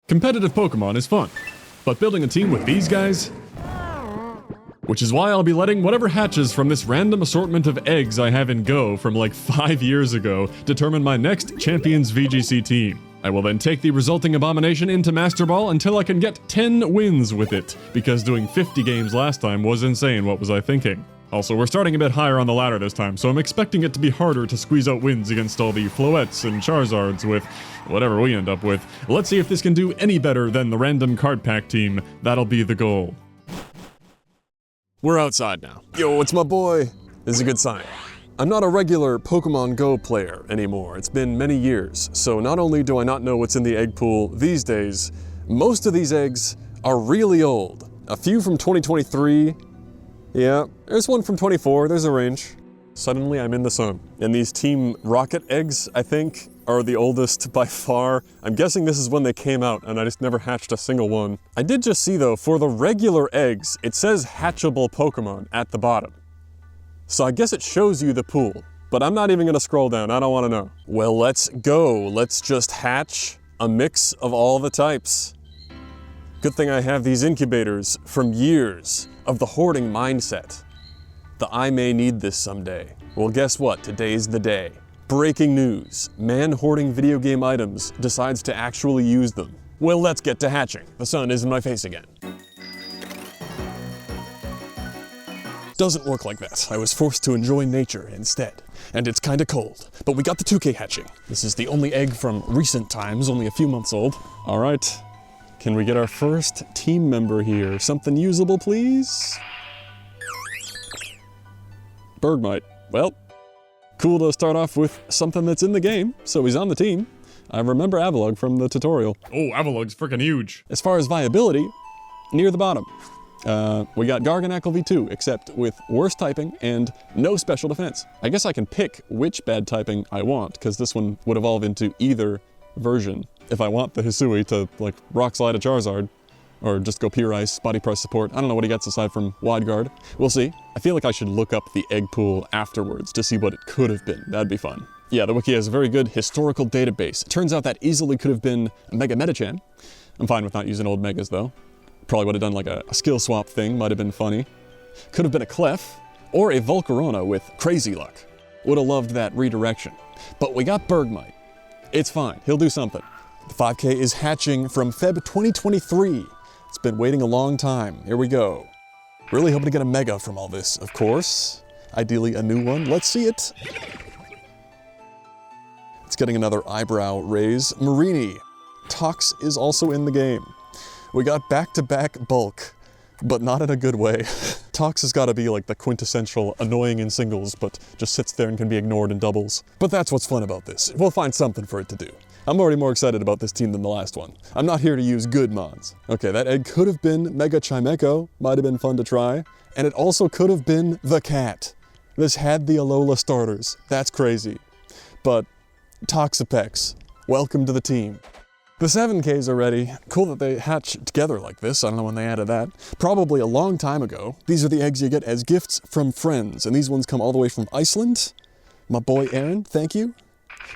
Competitive Pokemon is fun, but building a team with these guys? Which is why I'll be letting whatever hatches from this random assortment of eggs I have in Go from like 5 years ago determine my next Champions VGC team. I will then take the resulting abomination into Master Ball until I can get 10 wins with it, because doing 50 games last time was insane. What was I thinking? Also, we're starting a bit higher on the ladder this time, so I'm expecting it to be harder to squeeze out wins against all the Floettes and Charizards with whatever we end up with. Let's see if this can do any better than the random card pack team. That'll be the goal. We're outside now. Yo, it's my boy. This is a good sign. I'm not a regular Pokemon Go player anymore. It's been many years, so not only do I not know what's in the egg pool these days, most of these eggs are really old. A few from 2023. Yeah, there's one from 24, there's a range. Suddenly I'm in the sun. And these Team Rocket eggs, I think, are the oldest by far. I'm guessing this is when they came out and I just never hatched a single one. I did just see though, for the regular eggs, it says hatchable Pokemon at the bottom. So I guess it shows you the pool, but I'm not even gonna scroll down, I don't wanna know. Well, let's go. Let's just hatch a mix of all the types. Good thing I have these incubators from years of the hoarding mindset. The I may need this someday. Well, guess what? Today's the day. Breaking news. Man hoarding video game items decides to actually use them. Well, let's get to hatching. The sun is in my face again. Doesn't work like that. I was forced to enjoy nature instead. And it's kinda cold. But we got the 2K hatching. This is the only egg from recent times, only a few months old. All right. Can we get our first team member here? Something usable, please? Bergmite. Well, cool to start off with something that's in the game, so he's on the team. I remember Epilogue from the tutorial. Oh, Epilogue's freaking huge. As far as viability, near the bottom. We got Garganacl V2, except with worse typing and no special defense. I guess I can pick which bad typing I want, because this one would evolve into either version. If I want the Hisui to, like, Rock Slide a Charizard, or just go Pure Ice, Body Press Support. I don't know what he gets aside from Wide Guard. We'll see. I feel like I should look up the egg pool afterwards to see what it could have been. That'd be fun. Yeah, the wiki has a very good historical database. It turns out that easily could have been a Mega Metachan. I'm fine with not using old Megas, though. Probably would have done like a skill swap thing, might have been funny. Could have been a Clef, or a Volcarona with Crazy Luck. Would have loved that redirection. But we got Bergmite. It's fine, he'll do something. The 5K is hatching from Feb 2023. It's been waiting a long time. Here we go. Really hoping to get a Mega from all this, of course. Ideally a new one. Let's see it. It's getting another eyebrow raise. Marini. Tox is also in the game. We got back-to-back bulk, but not in a good way. Tox has got to be like the quintessential annoying in singles, but just sits there and can be ignored in doubles. But that's what's fun about this. We'll find something for it to do. I'm already more excited about this team than the last one. I'm not here to use good mons. Okay, that egg could have been Mega Chimecho, might have been fun to try, and it also could have been the cat. This had the Alola starters, that's crazy. But Toxapex, welcome to the team. The 7Ks are ready. Cool that they hatch together like this. I don't know when they added that. Probably a long time ago. These are the eggs you get as gifts from friends, and these ones come all the way from Iceland. My boy Aaron, thank you.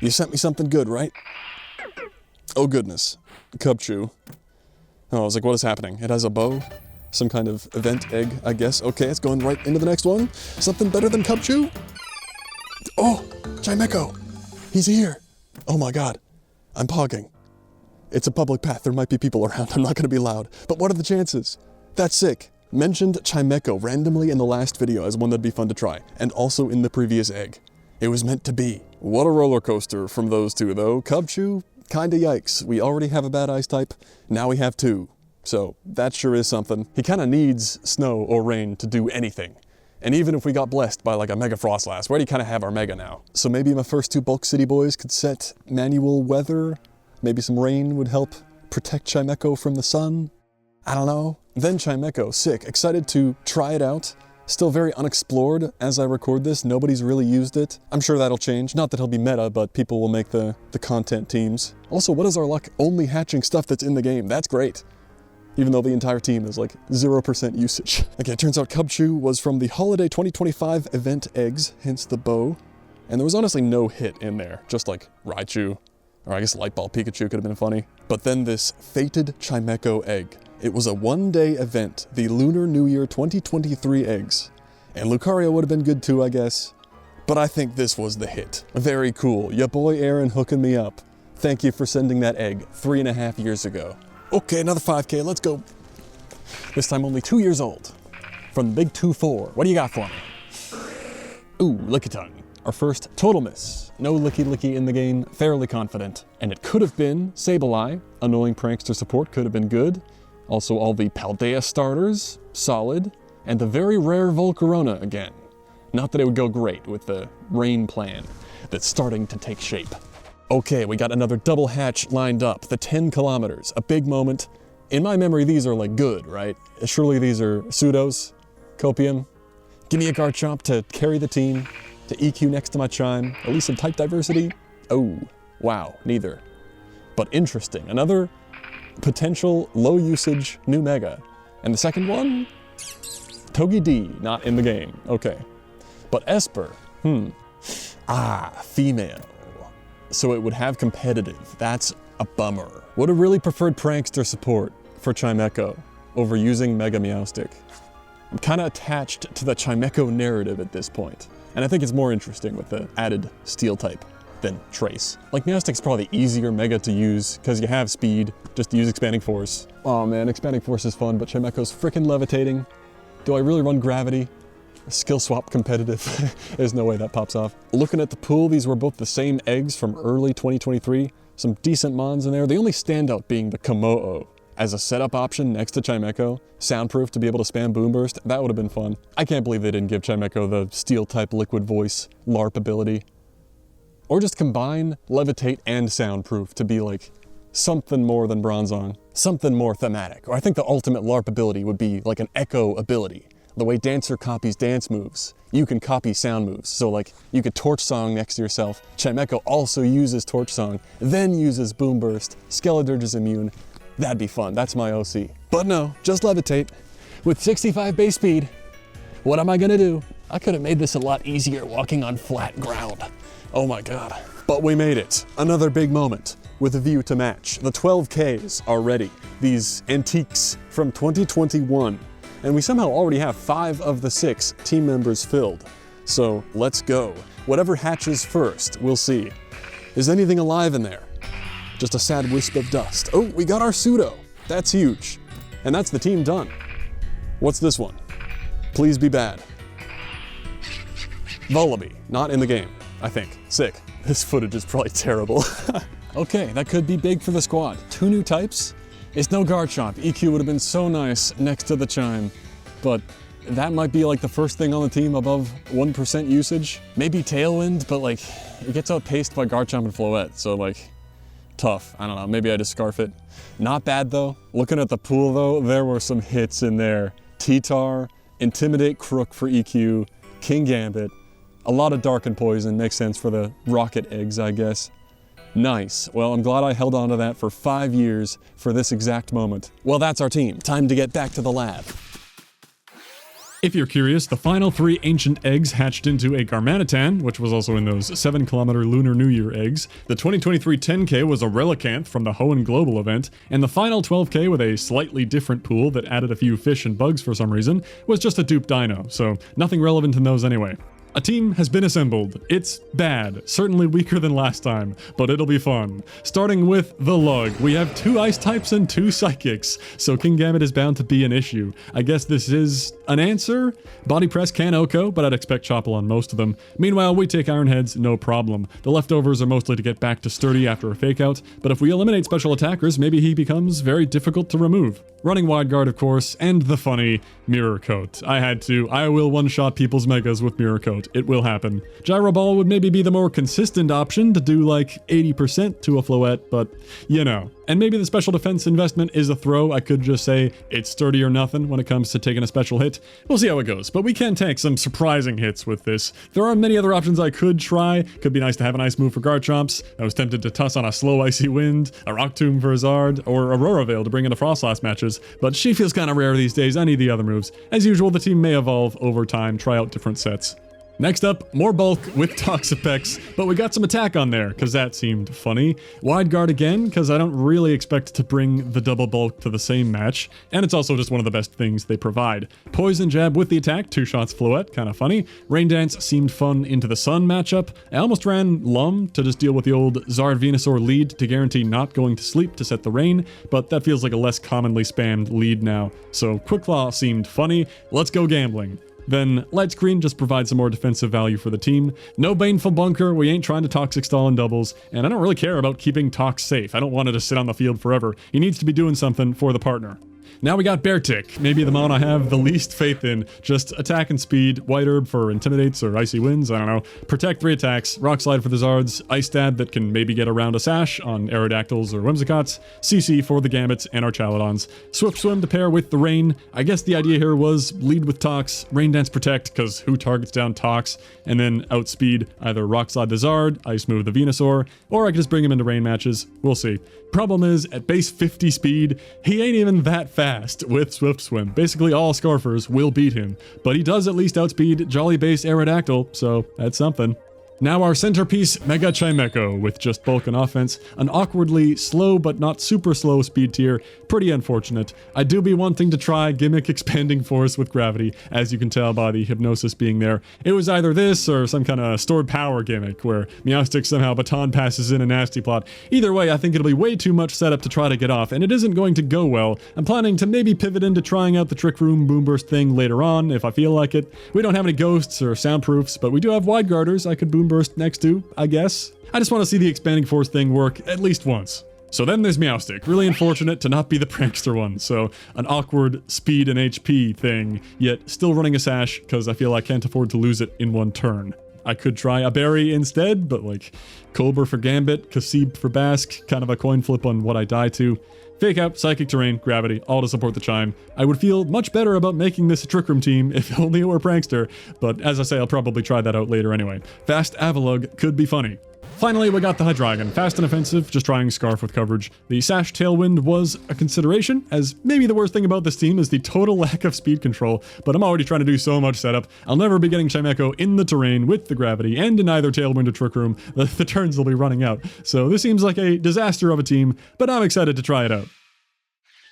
You sent me something good, right? Oh goodness, Cubchoo. Oh, I was like, what is happening? It has a bow? Some kind of event egg, I guess. Okay, it's going right into the next one. Something better than Cubchoo? Oh, Chimecho, he's here. Oh my God, I'm pogging. It's a public path, there might be people around, I'm not gonna be loud. But what are the chances? That's sick. Mentioned Chimecho randomly in the last video as one that'd be fun to try, and also in the previous egg. It was meant to be. What a roller coaster from those two though. Cubchoo, kinda yikes. We already have a bad ice type, now we have two. So that sure is something. He kinda needs snow or rain to do anything. And even if we got blessed by like a Mega Frostlass, we already kinda have our Mega now. So maybe my first two Bulk City boys could set manual weather. Maybe some rain would help protect Chimecho from the sun. I don't know. Then Chimecho, sick. Excited to try it out. Still very unexplored as I record this. Nobody's really used it. I'm sure that'll change. Not that he'll be meta, but people will make the content teams. Also, what is our luck only hatching stuff that's in the game? That's great. Even though the entire team is like 0% usage. Okay, it turns out Cubchoo was from the Holiday 2025 event eggs, hence the bow. And there was honestly no hit in there, just like Raichu, Or I guess Light Ball Pikachu could have been funny. But then this fated Chimecho egg. It was a one-day event, the Lunar New Year 2023 eggs. And Lucario would have been good too, I guess. But I think this was the hit. Very cool. Ya boy Aaron hooking me up. Thank you for sending that egg 3.5 years ago. Okay, another 5K, let's go. This time only 2 years old. From the big 2-4. What do you got for me? Ooh, Lickitung. Our first total miss. No Licky in the game, fairly confident. And it could have been Sableye. Annoying prankster support could have been good. Also all the Paldea starters, solid. And the very rare Volcarona again. Not that it would go great with the rain plan that's starting to take shape. Okay, we got another double hatch lined up. The 10 kilometers, a big moment. In my memory, these are like good, right? Surely these are pseudos, copium. Give me a Garchomp to carry the team. To EQ next to my Chime, at least some type diversity. Oh, wow, neither. But interesting, another potential low usage new Mega. And the second one? Togi D, not in the game, okay. But Esper, female. So it would have competitive, that's a bummer. Would have really preferred prankster support for Chimecho over using Mega Meowstic. I'm kinda attached to the Chimecho narrative at this point. And I think it's more interesting with the added steel type than Trace. Like Meowstic's probably the easier Mega to use because you have speed, just use Expanding Force. Oh man, Expanding Force is fun, but Chimecho's frickin' levitating. Do I really run Gravity? Skill swap competitive. There's no way that pops off. Looking at the pool, these were both the same eggs from early 2023. Some decent mons in there. The only standout being the Komodo as a setup option next to Chimecho. Soundproof to be able to spam Boom Burst. That would have been fun. I can't believe they didn't give Chimecho the steel type liquid voice LARP ability. Or just combine Levitate and Soundproof to be like something more than Bronzong. Something more thematic. Or I think the ultimate LARP ability would be like an echo ability. The way Dancer copies dance moves, you can copy sound moves. So like, you could Torch Song next to yourself. Chimecho also uses Torch Song, then uses Boom Burst. Skeledirge is immune. That'd be fun, that's my OC. But no, just Levitate. With 65 base speed, what am I gonna do? I could have made this a lot easier walking on flat ground. Oh my God. But we made it. Another big moment with a view to match. The 12Ks are ready. These antiques from 2021. And we somehow already have 5 of the 6 team members filled. So let's go. Whatever hatches first, we'll see. Is anything alive in there? Just a sad wisp of dust. Oh, we got our pseudo. That's huge. And that's the team done. What's this one? Please be bad. Vullaby, not in the game, I think. Sick. This footage is probably terrible. Okay, that could be big for the squad. 2 new types? It's no Garchomp. EQ would have been so nice next to the Chime, but that might be like the first thing on the team above 1% usage. Maybe Tailwind, but like, it gets outpaced by Garchomp and Floette, so like, tough. I don't know, maybe I just scarf it. Not bad though. Looking at the pool though, there were some hits in there. T-Tar, Intimidate Crook for EQ, King Gambit. A lot of Darken Poison, makes sense for the rocket eggs, I guess. Nice. Well, I'm glad I held on to that for 5 years for this exact moment. Well, that's our team. Time to get back to the lab. If you're curious, the final 3 ancient eggs hatched into a Garmanitan, which was also in those 7-kilometer Lunar New Year eggs. The 2023 10K was a Relicanth from the Hoenn Global event, and the final 12K with a slightly different pool that added a few fish and bugs for some reason was just a dupe dino, so nothing relevant in those anyway. A team has been assembled. It's bad, certainly weaker than last time, but it'll be fun. Starting with the Lug, we have 2 ice types and 2 psychics, so King Gambit is bound to be an issue. I guess this is an answer? Body Press can Oko, but I'd expect Chople on most of them. Meanwhile, we take Iron Heads, no problem. The leftovers are mostly to get back to Sturdy after a fake out, but if we eliminate special attackers, maybe he becomes very difficult to remove. Running Wide Guard, of course, and the funny Mirror Coat. I will one-shot people's Megas with Mirror Coat. It will happen. Gyro Ball would maybe be the more consistent option to do like 80% to a Floette, but you know. And maybe the special defense investment is a throw. I could just say it's sturdy or nothing when it comes to taking a special hit. We'll see how it goes, but we can take some surprising hits with this. There are many other options I could try. Could be nice to have a nice move for Garchomps. I was tempted to toss on a slow Icy Wind, a Rock Tomb for Zard, or Aurora Veil to bring into Frostlass matches, but she feels kind of rare these days. I need the other moves. As usual, the team may evolve over time, try out different sets. Next up, more bulk with Toxapex, but we got some attack on there, because that seemed funny. Wide guard again, because I don't really expect to bring the double bulk to the same match, and it's also just one of the best things they provide. Poison jab with the attack, 2 shots Floette, kind of funny. Rain Dance seemed fun into the sun matchup. I almost ran Lum to just deal with the old Zard Venusaur lead to guarantee not going to sleep to set the rain, but that feels like a less commonly spammed lead now, so Quick Claw seemed funny. Let's go gambling. Then Light Screen just provides some more defensive value for the team. No Baneful Bunker, we ain't trying to Toxic Stall in doubles, and I don't really care about keeping Tox safe. I don't want it to sit on the field forever. He needs to be doing something for the partner. Now we got Beartic, maybe the mon I have the least faith in. Just attack and speed, White Herb for Intimidates or Icy Winds, I don't know. Protect 3 attacks, Rock Slide for the Zards, Ice Stab that can maybe get around a Sash on Aerodactyls or Whimsicots, CC for the Gambits and Archaludons. Swift Swim to pair with the Rain. I guess the idea here was lead with Tox, Rain Dance Protect, because who targets down Tox, and then outspeed either Rock Slide the Zard, Ice Move the Venusaur, or I could just bring him into rain matches. We'll see. Problem is, at base 50 speed, he ain't even that fast with Swift Swim. Basically all Scarfers will beat him, but he does at least outspeed Jolly Base Aerodactyl, so that's something. Now our centerpiece, Mega Chimecho, with just bulk and offense, an awkwardly slow but not super slow speed tier, pretty unfortunate. I do be wanting to try Gimmick Expanding Force with Gravity, as you can tell by the Hypnosis being there. It was either this or some kind of stored power gimmick, where Meowstic somehow baton passes in a nasty plot. Either way, I think it'll be way too much setup to try to get off, and it isn't going to go well. I'm planning to maybe pivot into trying out the Trick Room Boomburst thing later on, if I feel like it. We don't have any ghosts or soundproofs, but we do have Wide Guarders I could Boomburst next to, I guess. I just want to see the Expanding Force thing work at least once. So then there's Meowstic, really unfortunate to not be the prankster one, so an awkward speed and HP thing, yet still running a Sash, because I feel I can't afford to lose it in one turn. I could try a Berry instead, but like Colbur for Gambit, Kasib for Basque, kind of a coin flip on what I die to. Fake Out, Psychic Terrain, Gravity, all to support the Chime. I would feel much better about making this a Trick Room team if only it were Prankster, but as I say, I'll probably try that out later anyway. Fast Epilogue could be funny. Finally, we got the Hydreigon, fast and offensive, just trying Scarf with coverage. The Sash Tailwind was a consideration, as maybe the worst thing about this team is the total lack of speed control, but I'm already trying to do so much setup. I'll never be getting Chimecho in the terrain with the Gravity, and in either Tailwind or Trick Room. The turns will be running out. So this seems like a disaster of a team, but I'm excited to try it out.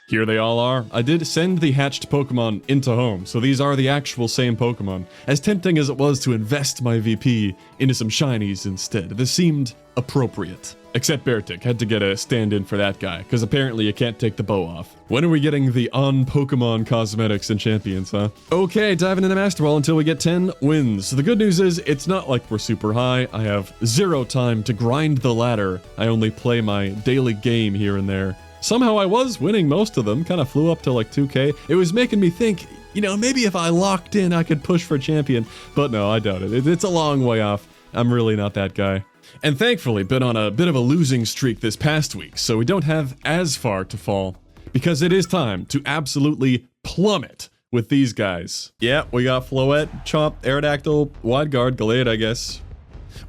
Here they all are. I did send the hatched Pokemon into home, so these are the actual same Pokemon. As tempting as it was to invest my VP into some shinies instead, this seemed appropriate. Except Beartic had to get a stand-in for that guy, because apparently you can't take the bow off. When are we getting the on-Pokemon cosmetics and champions, huh? Okay, diving into Master Ball until we get 10 wins. So the good news is, it's not like we're super high. I have 0 time to grind the ladder. I only play my daily game here and there. Somehow I was winning most of them, kind of flew up to like 2k. It was making me think, you know, maybe if I locked in I could push for champion, but no, I doubt it. It's a long way off. I'm really not that guy. And thankfully, been on a bit of a losing streak this past week, so we don't have as far to fall, because it is time to absolutely plummet with these guys. Yeah, we got Floette, Chomp, Aerodactyl, Wide Guard, Gallade, I guess.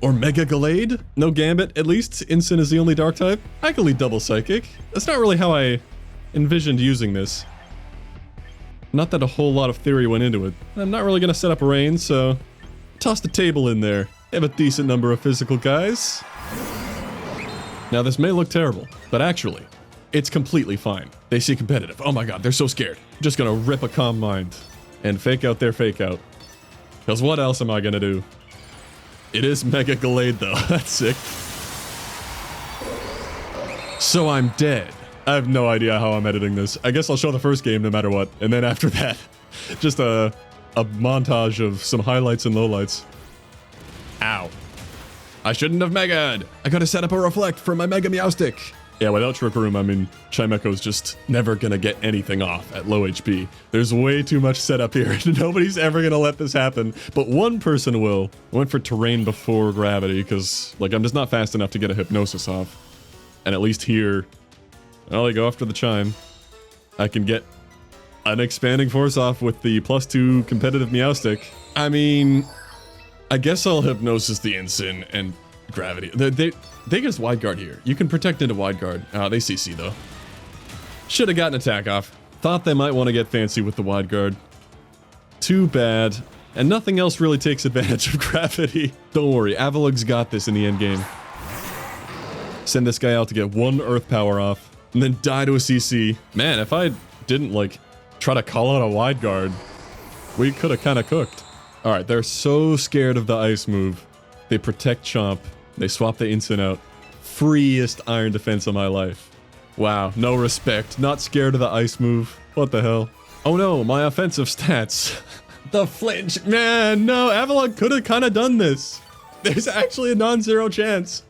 Or Mega Gallade? No Gambit, at least. Instant is the only Dark type. I could lead Double Psychic. That's not really how I envisioned using this. Not that a whole lot of theory went into it. I'm not really gonna set up a rain, so toss the table in there. They have a decent number of physical guys. Now this may look terrible, but actually, it's completely fine. They see competitive. Oh my god, they're so scared. Just gonna rip a Calm Mind and fake out their fake out. Because what else am I gonna do? It is Mega Gallade though, that's sick. So I'm dead. I have no idea how I'm editing this. I guess I'll show the first game no matter what, and then after that, just a montage of some highlights and lowlights. Ow. I shouldn't have Mega'd! I gotta set up a Reflect for my Mega Meowstic! Yeah, without Trick Room, I mean, Chimecho's just never gonna get anything off at low HP. There's way too much setup here. Nobody's ever gonna let this happen, but one person will. I went for Terrain before Gravity, because, like, I'm just not fast enough to get a Hypnosis off. And at least here, well, I go after the Chime. I can get an Expanding Force off with the +2 competitive Meowstic. I mean, I guess I'll Hypnosis the Ensign and Gravity. They just Wide Guard here. You can protect into Wide Guard. They CC though. Should have gotten attack off. Thought they might want to get fancy with the Wide Guard. Too bad. And nothing else really takes advantage of gravity. Don't worry, Epilogue's got this in the endgame. Send this guy out to get one Earth power off, and then die to a CC. Man, if I didn't, like, try to call out a wide guard, we could have kind of cooked. Alright, they're so scared of the ice move. They protect Chomp. They swap the instant out. Freest iron defense of my life. Wow, no respect. Not scared of the ice move. What the hell? Oh no, my offensive stats. The flinch. Man, no, Epilogue could have kind of done this. There's actually a non-zero chance.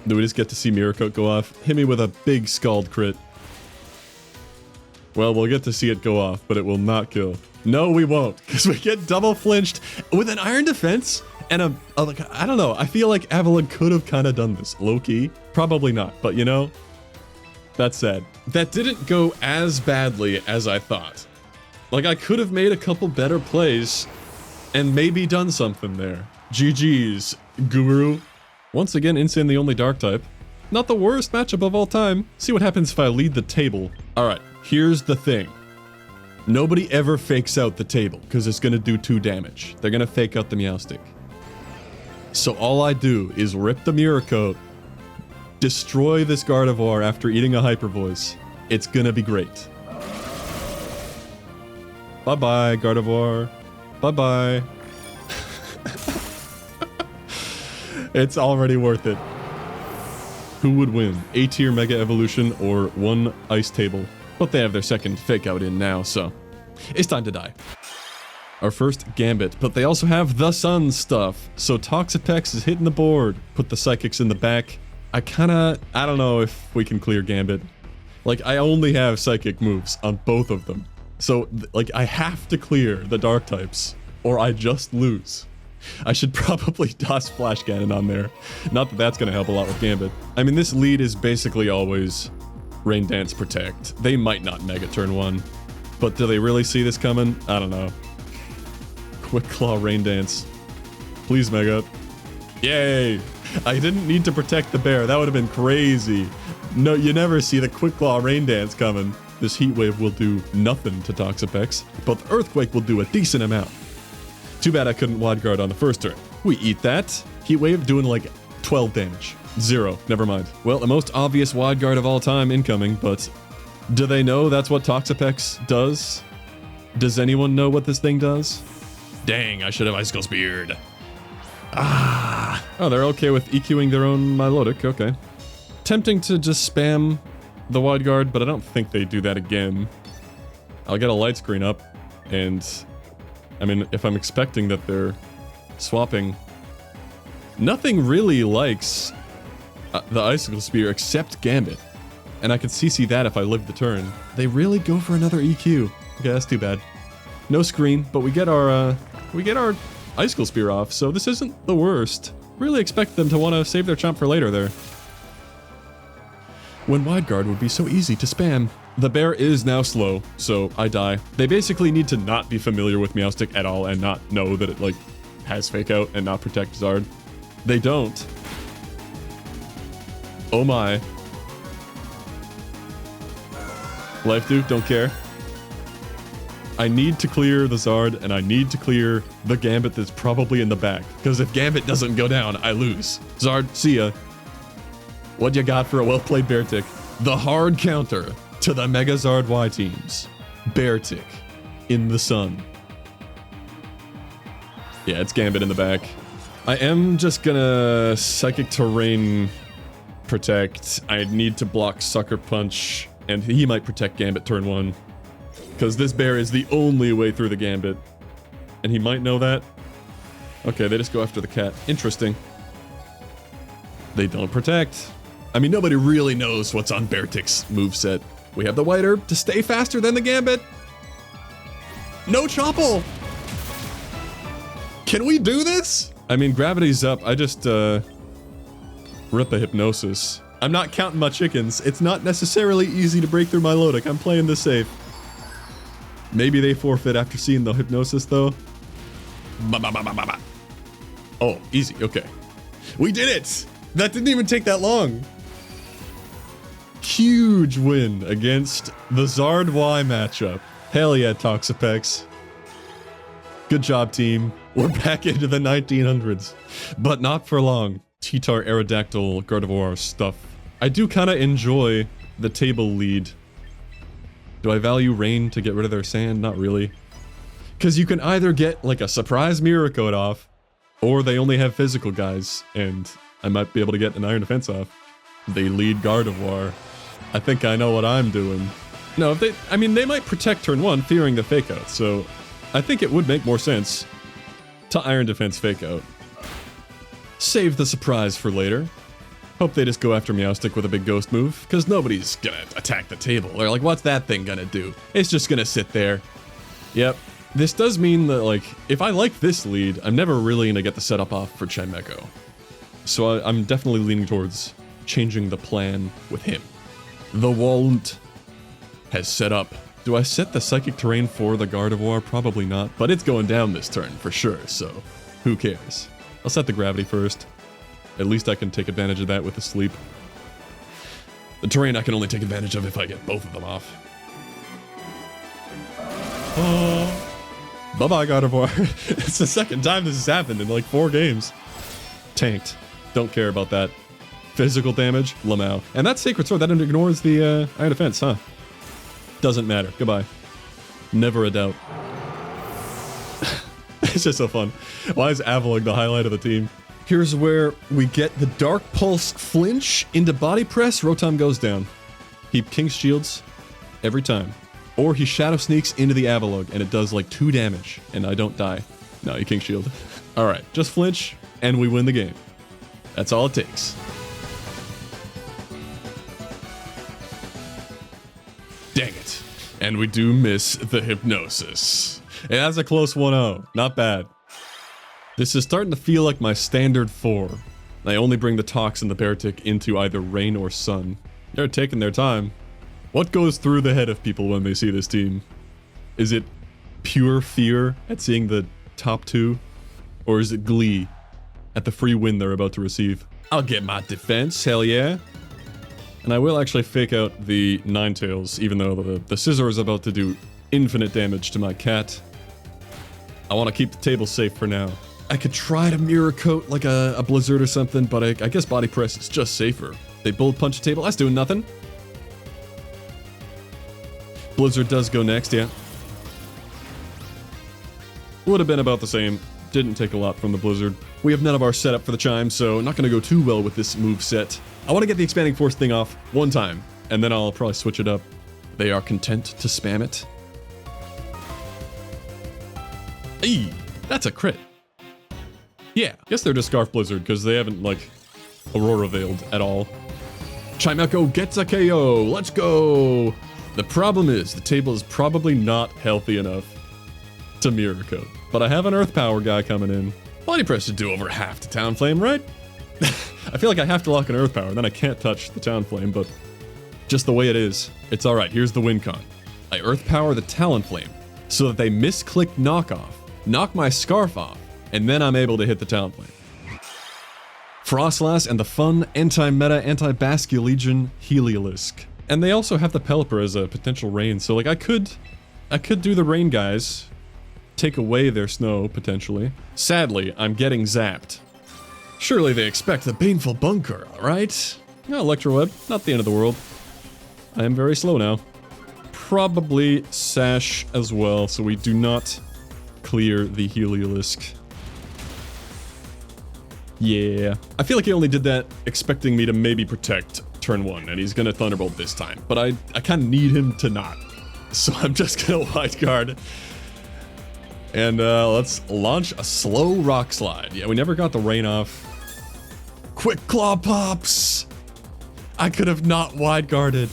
Do we just get to see Mirror Coat go off? Hit me with a big Scald crit. Well, we'll get to see it go off, but it will not kill. No, we won't, because we get double flinched with an iron defense and like, I don't know. I feel like Epilogue could have kind of done this. Low-key? Probably not, but you know, that's sad. That didn't go as badly as I thought. Like, I could have made a couple better plays and maybe done something there. GG's, Guru. Once again, Insane the only dark type. Not the worst matchup of all time. See what happens if I lead the table. Alright, here's the thing. Nobody ever fakes out the table, because it's gonna do 2 damage. They're gonna fake out the Meowstic. So all I do is rip the Mirror Coat, destroy this Gardevoir after eating a Hyper Voice. It's gonna be great. Bye-bye, Gardevoir. Bye-bye. It's already worth it. Who would win? A-tier Mega Evolution or 1 Ice Table? But they have their second fake out in now, so it's time to die. Our first Gambit, but they also have the Sun stuff. So Toxapex is hitting the board. Put the Psychics in the back. I don't know if we can clear Gambit. Like, I only have Psychic moves on both of them. So, like, I have to clear the Dark types, or I just lose. I should probably toss Flash Cannon on there. Not that that's going to help a lot with Gambit. I mean, this lead is basically always Rain Dance Protect. They might not Mega turn 1. But do they really see this coming? I don't know. Quick Claw Rain Dance. Please Mega. Yay! I didn't need to protect the bear. That would have been crazy. No, you never see the Quick Claw Rain Dance coming. This Heat Wave will do nothing to Toxapex, but the Earthquake will do a decent amount. Too bad I couldn't Wide Guard on the first turn. We eat that. Heat Wave doing like 12 damage. 0. Never mind. Well, the most obvious Wide Guard of all time incoming, but do they know that's what Toxapex does? Does anyone know what this thing does? Dang, I should have Icicle Speared. Ah. Oh, they're okay with EQing their own Milotic. Okay. Tempting to just spam the Wide Guard, but I don't think they do that again. I'll get a light screen up, and I mean, if I'm expecting that they're swapping, nothing really likes the Icicle Spear except Gambit. And I could CC that if I live the turn. They really go for another EQ. Okay, that's too bad. No screen, but we get our Icicle Spear off, so this isn't the worst. Really expect them to want to save their Chomp for later there. When Wide Guard would be so easy to spam. The bear is now slow, so I die. They basically need to not be familiar with Meowstic at all and not know that it, like, has Fake Out and not protect Zard. They don't. Oh my. Life Duke, don't care. I need to clear the Zard, and I need to clear the Gambit that's probably in the back. Because if Gambit doesn't go down, I lose. Zard, see ya. What you got for a well-played Beartic? The hard counter to the Mega Zard Y teams. Beartic in the sun. Yeah, it's Gambit in the back. I am just gonna Psychic Terrain protect. I need to block Sucker Punch, and he might protect Gambit turn 1. Because this bear is the only way through the Gambit. And he might know that. Okay, they just go after the cat. Interesting. They don't protect. I mean, nobody really knows what's on Beartic's moveset. We have the White Herb to stay faster than the Gambit. No Chopple! Can we do this? I mean, gravity's up. I just, rip a Hypnosis. I'm not counting my chickens. It's not necessarily easy to break through my Milotic. I'm playing this safe. Maybe they forfeit after seeing the Hypnosis, though. Oh, easy. Okay. We did it! That didn't even take that long. Huge win against the Zard Y matchup. Hell yeah, Toxapex. Good Good job, team. We're back into the 1900s, but not for long. T-Tar Aerodactyl Gardevoir stuff. I do kind of enjoy the table lead. Do I value rain to get rid of their sand? Not really. Because you can either get like a surprise mirror coat off, or they only have physical guys, and I might be able to get an iron defense off. They lead Gardevoir. I think I know what I'm doing. No, if they, I mean, they might protect turn 1, fearing the fake out, so I think it would make more sense to iron defense fake out. Save the surprise for later. Hope they just go after Meowstic with a big ghost move, because nobody's gonna attack the table. They're like, what's that thing gonna do? It's just gonna sit there. Yep. This does mean that, like, if I like this lead, I'm never really gonna get the setup off for Chimecho. So I'm definitely leaning towards changing the plan with him. The Walnut has set up. Do I set the Psychic Terrain for the Gardevoir? Probably not, but it's going down this turn for sure, so who cares? I'll set the Gravity first. At least I can take advantage of that with the Sleep. The Terrain I can only take advantage of if I get both of them off. Oh. Bye-bye, Gardevoir. It's the second time this has happened in like 4 games. Tanked. Don't care about that. Physical damage, Lamau. And that Sacred Sword, that ignores the Iron Defense, huh? Doesn't matter. Goodbye. Never a doubt. It's just so fun. Why is Epilogue the highlight of the team? Here's where we get the Dark Pulse flinch into Body Press. Rotom goes down. He King's Shields every time. Or he Shadow Sneaks into the Epilogue and it does like 2 damage and I don't die. No, you King Shield. Alright, just flinch and we win the game. That's all it takes. Dang it. And we do miss the Hypnosis. It has a close 1-0. Not bad. This is starting to feel like my standard 4. I only bring the Tox and the Beartic into either rain or sun. They're taking their time. What goes through the head of people when they see this team? Is it pure fear at seeing the top 2? Or is it glee at the free win they're about to receive? I'll get my defense, hell yeah. And I will actually fake out the Ninetales, even though the Scizor is about to do infinite damage to my cat. I want to keep the table safe for now. I could try to Mirror Coat like a Blizzard or something, but I guess Body Press is just safer. They Bullet Punch the table, that's doing nothing. Blizzard does go next, yeah. Would have been about the same. Didn't take a lot from the Blizzard. We have none of our setup for the Chime, so not going to go too well with this move set. I want to get the Expanding Force thing off one time, and then I'll probably switch it up. They are content to spam it. Eee, that's a crit. Yeah, I guess they're just Scarf Blizzard, because they haven't, like, Aurora Veiled at all. Chimecho gets a KO, let's go! The problem is, the table is probably not healthy enough to Mirror Coat. But I have an Earth Power guy coming in. Body Press should do over half to Talonflame, right? I feel like I have to lock an Earth Power, then I can't touch the Talonflame, but just the way it is. It's alright, here's the win con. I Earth Power the Talonflame, so that they misclick knockoff, knock my Scarf off, and then I'm able to hit the Talonflame. Frostlass and the fun anti-meta, anti-Basculegion Heliolisk. And they also have the Pelipper as a potential rain, so like I could do the rain guys, take away their snow, potentially. Sadly, I'm getting zapped. Surely they expect the Baneful Bunker, right? No, Electroweb, not the end of the world. I am very slow now. Probably Sash as well, so we do not clear the Heliolisk. Yeah. I feel like he only did that expecting me to maybe protect turn 1, and he's gonna Thunderbolt this time. But I kind of need him to not. So I'm just gonna Wide Guard. And let's launch a slow Rock Slide. Yeah, we never got the rain off. Quick Claw Pops! I could have not Wide Guarded.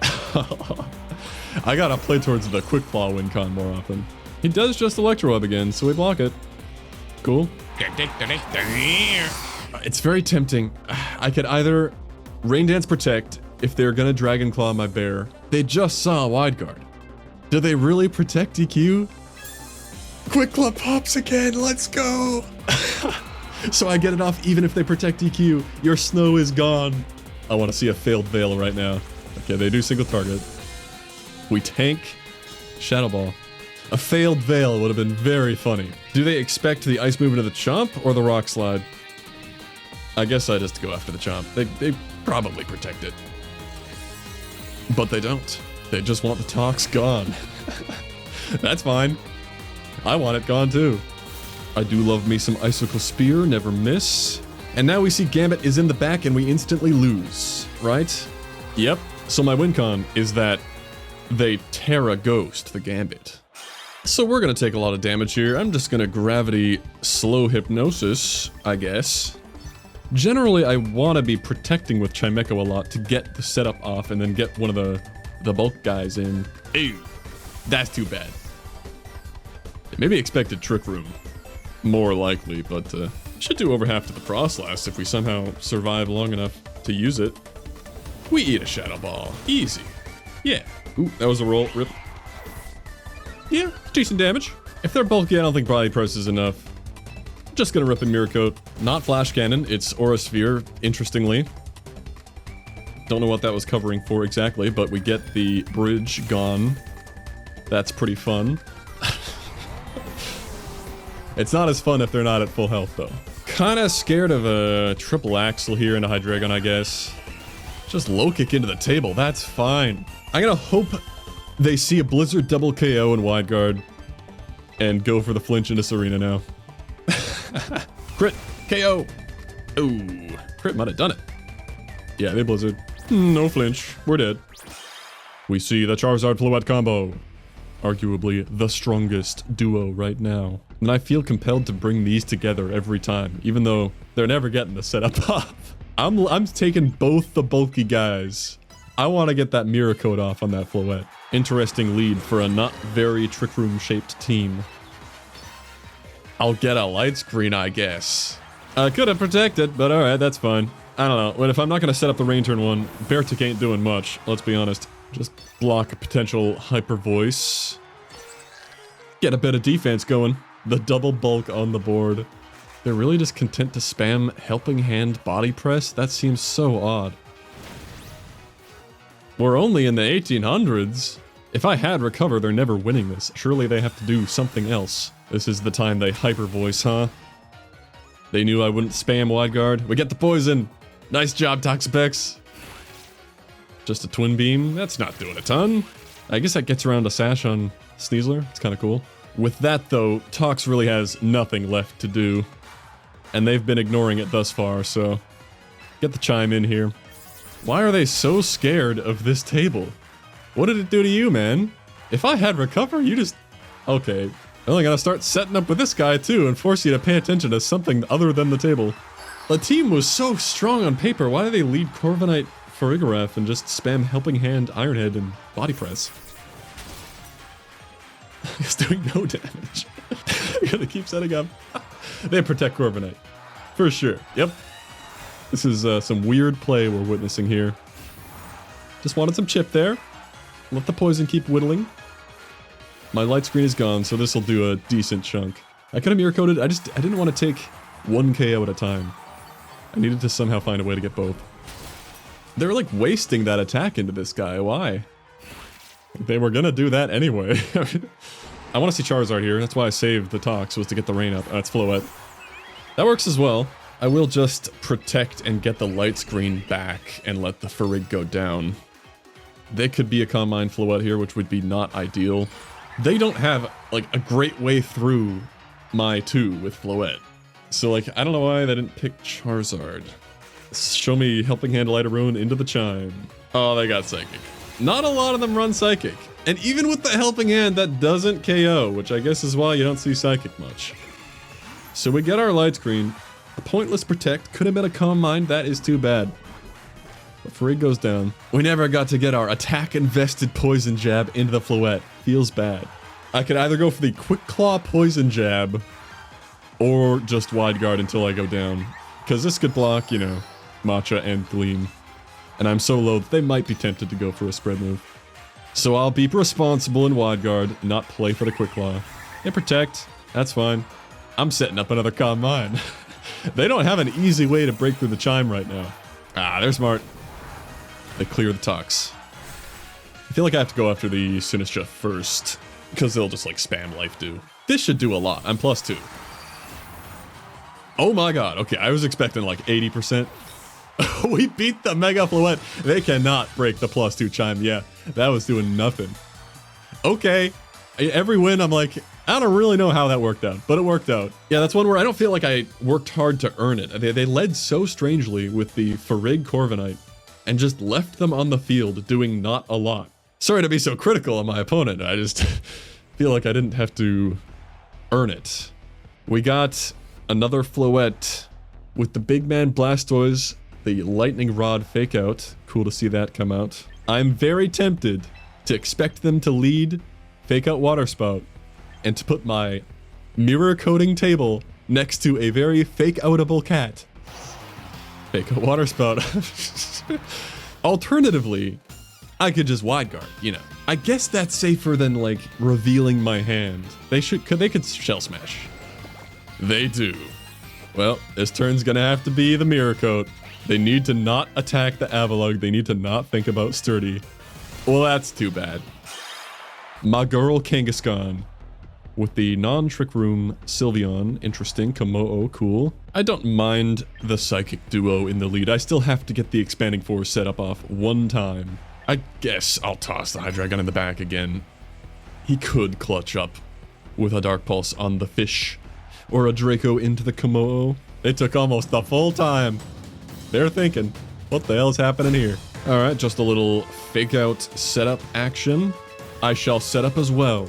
I gotta play towards the Quick Claw win con more often. He does just Electroweb again, so we block it. Cool. It's very tempting. I could either Rain Dance Protect if they're gonna Dragon Claw my bear. They just saw Wide Guard. Do they really protect DQ? Quick Claw Pops again, let's go! So I get it off even if they protect DQ. Your snow is gone. I want to see a failed Veil right now. Okay, they do single target. We tank Shadow Ball. A failed veil would have been very funny. Do they expect the ice movement of the chomp or the rock slide? I guess I just go after the chomp. They probably protect it. But they don't. They just want the Tox gone. That's fine. I want it gone too. I do love me some Icicle Spear, never miss. And now we see Gambit is in the back and we instantly lose, right? Yep. So my win con is that they Terra Ghost the Gambit. So we're gonna take a lot of damage here. I'm just gonna Gravity Slow Hypnosis, I guess. Generally, I want to be protecting with Chimecho a lot to get the setup off and then get one of the bulk guys in. Ew, that's too bad. Maybe expected Trick Room. More likely, but should do over half to the Frostlass if we somehow survive long enough to use it. We eat a Shadow Ball. Easy. Yeah. Ooh, that was a roll. Rip. Yeah, decent damage. If they're bulky, I don't think Body Press is enough. Just gonna rip a Mirror Coat. Not Flash Cannon, it's Aura Sphere, interestingly. Don't know what that was covering for exactly, but we get the bridge gone. That's pretty fun. It's not as fun if they're not at full health, though. Kinda scared of a triple Axle here and a Hydreigon, I guess. Just low kick into the table, that's fine. I'm gonna hope they see a Blizzard double KO and wide guard and go for the flinch into Serena now. Crit! KO! Ooh, crit might have done it. Yeah, they Blizzard. No flinch, we're dead. We see the Charizard Floette combo. Arguably the strongest duo right now. And I feel compelled to bring these together every time, even though they're never getting the setup off. I'm taking both the bulky guys. I want to get that Mirror Coat off on that Floette. Interesting lead for a not very Trick Room shaped team. I'll get a Light Screen, I guess. I could have protected, but alright, that's fine. I don't know. Well, if I'm not going to set up the rain turn one, Beartic ain't doing much, let's be honest. Just block a potential Hyper Voice. Get a bit of defense going. The double bulk on the board. They're really just content to spam Helping Hand Body Press? That seems so odd. We're only in the 1800s. If I had Recover, they're never winning this. Surely they have to do something else. This is the time they Hyper Voice, huh? They knew I wouldn't spam Wide Guard. We get the poison. Nice job, Toxapex. Just a Twin Beam. That's not doing a ton. I guess that gets around a Sash on Sneasler. It's kind of cool. With that, though, Tox really has nothing left to do. And they've been ignoring it thus far, so... Get the Chime in here. Why are they so scared of this table? What did it do to you, man? If I had Recover, you just... Okay. I'm only gotta start setting up with this guy, too, and force you to pay attention to something other than the table. The team was so strong on paper, why do they lead Corviknight Farigiraf and just spam Helping Hand, Ironhead, and Body Press? He's doing no damage. You're gonna keep setting up. They protect Corviknight. For sure. Yep. This is some weird play we're witnessing here. Just wanted some chip there. Let the poison keep whittling. My light screen is gone, so this will do a decent chunk. I could have mirror coated. I didn't want to take one KO at a time. I needed to somehow find a way to get both. They're like wasting that attack into this guy. Why? They were gonna do that anyway. I want to see Charizard here. That's why I saved the Tox, was to get the rain up. That's Floette. That works as well. I will just protect and get the light screen back and let the Farig go down. They could be a Calm Mind Floette here, which would be not ideal. They don't have, like, a great way through my 2 with Floette. So, like, I don't know why they didn't pick Charizard. Show me Helping Hand Light of Ruin into the Chime. Oh, they got Psychic. Not a lot of them run Psychic. And even with the Helping Hand, that doesn't KO, which I guess is why you don't see Psychic much. So we get our Light Screen. A pointless Protect. Could have been a Calm Mind. That is too bad. But Farig goes down. We never got to get our attack-invested Poison Jab into the Floette. Feels bad. I could either go for the Quick Claw Poison Jab or just Wide Guard until I go down. Because this could block, you know, Matcha and Gleam. And I'm so low that they might be tempted to go for a spread move. So I'll be responsible in Wide Guard, not play for the Quick Claw. And Protect. That's fine. I'm setting up another Calm Mind. They don't have an easy way to break through the Chime right now. Ah, they're smart. They clear the Tox. I feel like I have to go after the Sinistcha first. because they'll just like spam life do. This should do a lot. I'm +2. Oh my god. Okay, I was expecting like 80%. We beat the Mega Fluette. They cannot break the +2 chime. Yeah, that was doing nothing. Okay. Every win, I'm like, I don't really know how that worked out, but it worked out. Yeah, that's one where I don't feel like I worked hard to earn it. They led so strangely with the Farig Corviknight and just left them on the field doing not a lot. Sorry to be so critical of my opponent. I just feel like I didn't have to earn it. We got another Floette with the Big Man Blastoise, the Lightning Rod fake out. Cool to see that come out. I'm very tempted to expect them to lead fake out Water Spout and to put my mirror coating table next to a very fake outable cat. Fake out Water Spout. Alternatively, I could just wide guard, you know. I guess that's safer than like revealing my hand. They could Shell Smash. They do. Well, this turn's gonna have to be the mirror coat. They need to not attack the Epilogue. They need to not think about Sturdy. Well, that's too bad. My girl Kangaskhan with the non-Trick Room Sylveon. Interesting. Komodo, cool. I don't mind the Psychic Duo in the lead. I still have to get the Expanding Force set up off one time. I guess I'll toss the Hydreigon in the back again. He could clutch up with a Dark Pulse on the fish or a Draco into the Komodo. It took almost the full time. They're thinking, what the hell is happening here? All right, just a little fake out setup action. I shall set up as well.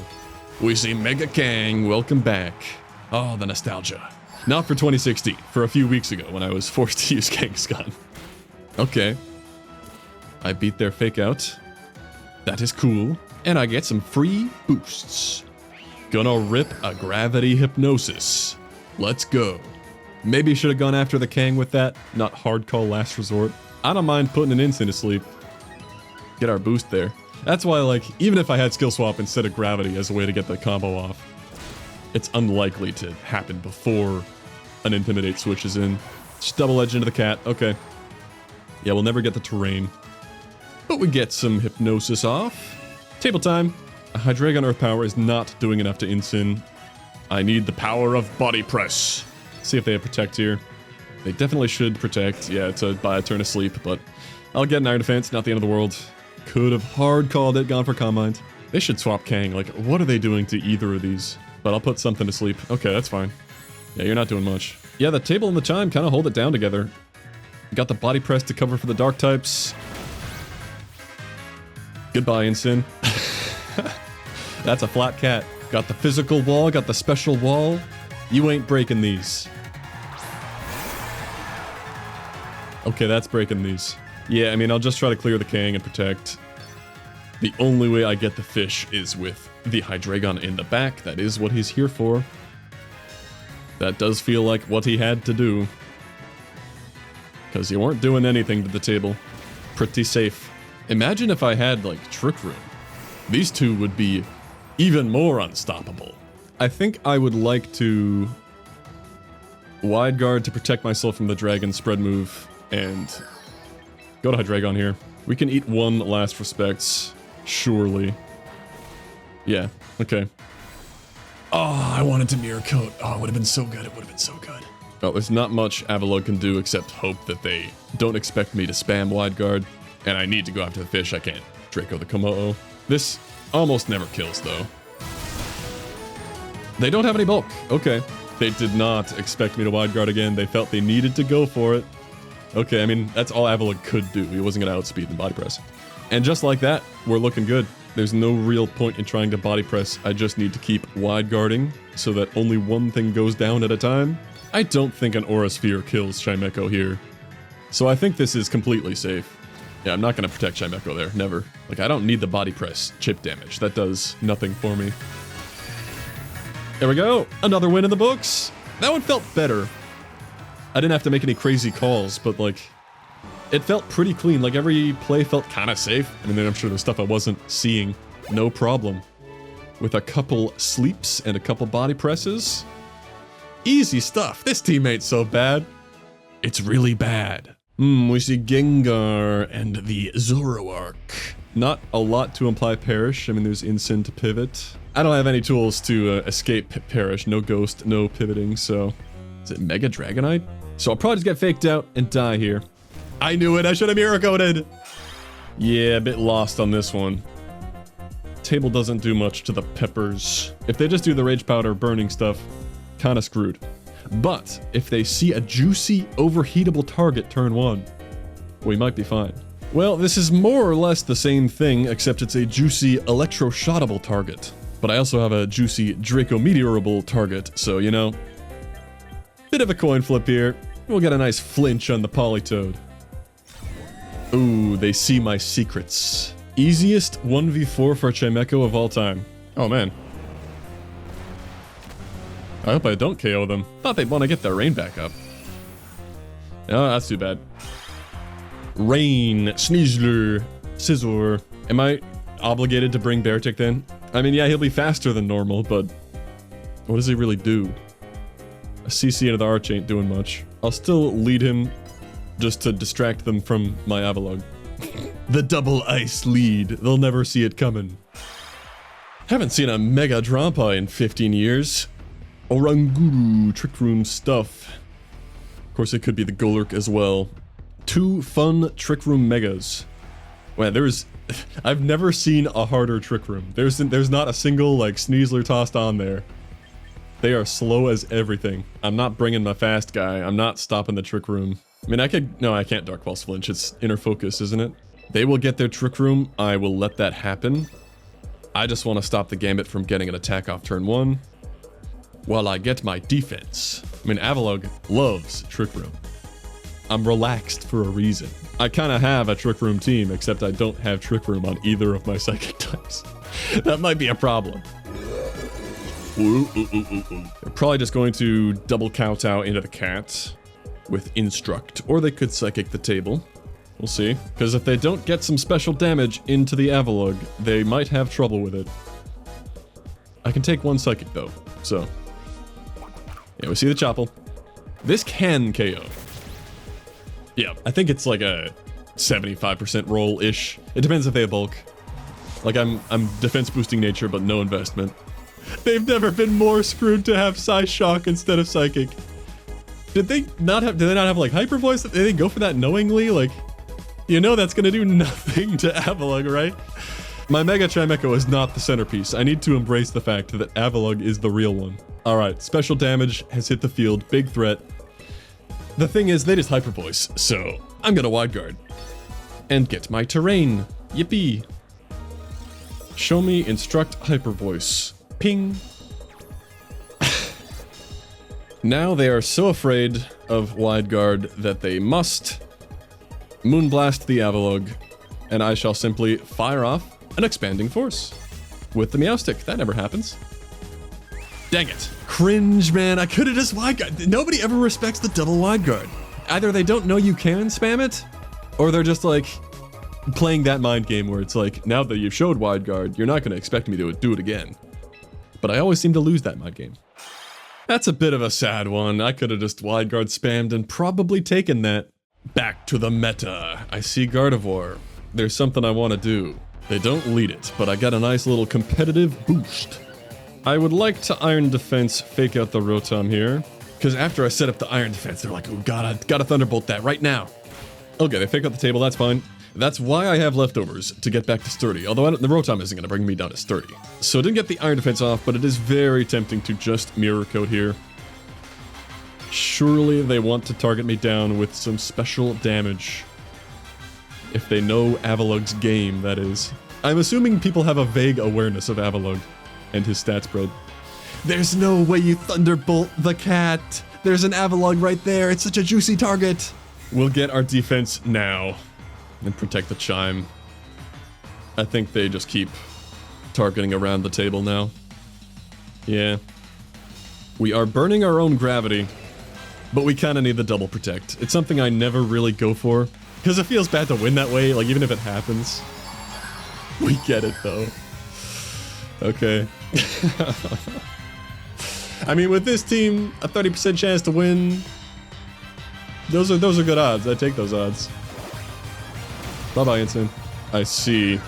We see Mega Kang, welcome back. Oh, the nostalgia. Not for 2016, for a few weeks ago when I was forced to use Kangaskhan. Okay. I beat their fake out. That is cool. And I get some free boosts. Gonna rip a Gravity Hypnosis. Let's go. Maybe should have gone after the Kang with that, not hard call last resort. I don't mind putting an Instant to sleep. Get our boost there. That's why, like, even if I had Skill Swap instead of Gravity as a way to get the combo off, it's unlikely to happen before an Intimidate switches in. Just double edge into the cat. Okay. Yeah, we'll never get the terrain. But we get some Hypnosis off. Table time. A Hydreigon Earth Power is not doing enough to Insyn. I need the power of Body Press. See if they have Protect here. They definitely should Protect. Yeah, to buy a turn of sleep, but I'll get an Iron Defense. Not the end of the world. Could have hard called it, gone for Calm Mind. They should swap Kang. Like, what are they doing to either of these? But I'll put something to sleep. Okay, that's fine. Yeah, you're not doing much. Yeah, the table and the chime kind of hold it down together. Got the Body Press to cover for the Dark types. Goodbye, Insyn. That's a flat cat. Got the physical wall, got the special wall. You ain't breaking these. Okay, that's breaking these. Yeah, I mean, I'll just try to clear the Kang and Protect. The only way I get the fish is with the Hydreigon in the back. That is what he's here for. That does feel like what he had to do. Because you weren't doing anything to the table. Pretty safe. Imagine if I had, like, Trick Room. These two would be even more unstoppable. I think I would like to wide guard to protect myself from the dragon spread move and go to Hydreigon here. We can eat one last respects, surely. Yeah, okay. Oh, I wanted to mirror coat. Oh, it would have been so good. It would have been so good. Well, there's not much Epilogue can do except hope that they don't expect me to spam wide guard. And I need to go after the fish. I can't Draco the Komodo. This almost never kills, though. They don't have any bulk. Okay. They did not expect me to wide guard again. They felt they needed to go for it. Okay, I mean, that's all Epilogue could do. He wasn't going to outspeed the body press. And just like that, we're looking good. There's no real point in trying to body press. I just need to keep wide guarding so that only one thing goes down at a time. I don't think an Aura Sphere kills Chimecho here. So I think this is completely safe. Yeah, I'm not going to protect Chimecho there. Never. Like, I don't need the body press chip damage. That does nothing for me. There we go. Another win in the books. That one felt better. I didn't have to make any crazy calls, but, like, it felt pretty clean. Like, every play felt kind of safe. I mean, I'm sure there's stuff I wasn't seeing. No problem. With a couple sleeps and a couple body presses. Easy stuff. This team ain't so bad. It's really bad. We see Gengar and the Zoroark. Not a lot to imply perish. I mean, there's Incin to pivot. I don't have any tools to escape perish. No ghost, no pivoting, so... Is it Mega Dragonite? So I'll probably just get faked out and die here. I knew it, I should have mirror coded! Yeah, a bit lost on this one. Table doesn't do much to the peppers. If they just do the Rage Powder burning stuff, kinda screwed. But if they see a juicy, overheatable target turn 1, we might be fine. Well, this is more or less the same thing, except it's a juicy, electro-shottable target. But I also have a juicy, Draco-meteorable target, so, you know... Bit of a coin flip here. We'll get a nice flinch on the Politoed. Ooh, they see my secrets. Easiest 1v4 for Chimecho of all time. Oh, man. I hope I don't KO them. Thought they'd want to get their rain back up. Oh, that's too bad. Rain, Sneasler, Scizor. Am I obligated to bring Beartic then? I mean, yeah, he'll be faster than normal, but what does he really do? A CC into the Arch ain't doing much. I'll still lead him just to distract them from my Epilogue. The double ice lead. They'll never see it coming. Haven't seen a Mega Drampa in 15 years. Oranguru, Trick Room stuff. Of course, it could be the Golurk as well. 2 fun Trick Room Megas. Wow, I've never seen a harder Trick Room. There's not a single, like, Sneasler tossed on there. They are slow as everything. I'm not bringing my fast guy. I'm not stopping the Trick Room. I mean, no, I can't Dark Pulse Flinch. It's Inner Focus, isn't it? They will get their Trick Room. I will let that happen. I just want to stop the Gambit from getting an attack off turn 1 while I get my defense. I mean, Epilogue loves Trick Room. I'm relaxed for a reason. I kind of have a Trick Room team, except I don't have Trick Room on either of my Psychic types. That might be a problem. They're probably just going to double kowtow into the cat with Instruct, or they could Psychic the table. We'll see. Because if they don't get some special damage into the Epilogue, they might have trouble with it. I can take 1 Psychic though, so... Yeah, we see the Chople. This can KO. Yeah, I think it's like a 75% roll-ish. It depends if they have bulk. Like, I'm defense boosting nature, but no investment. They've never been more screwed to have Psyshock instead of Psychic. Did they not have like Hyper Voice? Did they go for that knowingly? Like, you know that's gonna do nothing to Epilogue, right? My Mega Chimecho is not the centerpiece. I need to embrace the fact that Epilogue is the real one. Alright, special damage has hit the field, big threat. The thing is, they just Hyper Voice, so I'm gonna Wide Guard. And get my terrain. Yippee. Show me Instruct Hyper Voice. Ping. Now they are so afraid of Wide Guard that they must Moonblast the Epilogue, and I shall simply fire off an Expanding Force with the Meowstic. That never happens. Dang it. Cringe, man. I could have just Wide Guard. Nobody ever respects the double Wide Guard. Either they don't know you can spam it, or they're just like playing that mind game where it's like, now that you've showed Wide Guard, you're not going to expect me to do it again. But I always seem to lose that mind game. That's a bit of a sad one. I could have just Wide Guard spammed and probably taken that. Back to the meta. I see Gardevoir. There's something I want to do. They don't lead it, but I got a nice little competitive boost. I would like to Iron Defense fake out the Rotom here, because after I set up the Iron Defense, they're like, oh, gotta Thunderbolt that right now. Okay, they fake out the table, that's fine. That's why I have leftovers, to get back to Sturdy, although the Rotom isn't going to bring me down to Sturdy. So I didn't get the Iron Defense off, but it is very tempting to just Mirror Coat here. Surely they want to target me down with some special damage. If they know Epilogue's game, that is. I'm assuming people have a vague awareness of Epilogue and his stat spread. There's no way you Thunderbolt the cat! There's an Epilogue right there, it's such a juicy target! We'll get our defense now. And protect the Chime. I think they just keep targeting around the table now. Yeah. We are burning our own gravity, but we kind of need the double protect. It's something I never really go for, because it feels bad to win that way, like even if it happens. We get it though. Okay. I mean, with this team, a 30% chance to win. Those are good odds. I take those odds. Bye-bye, Instant. I see.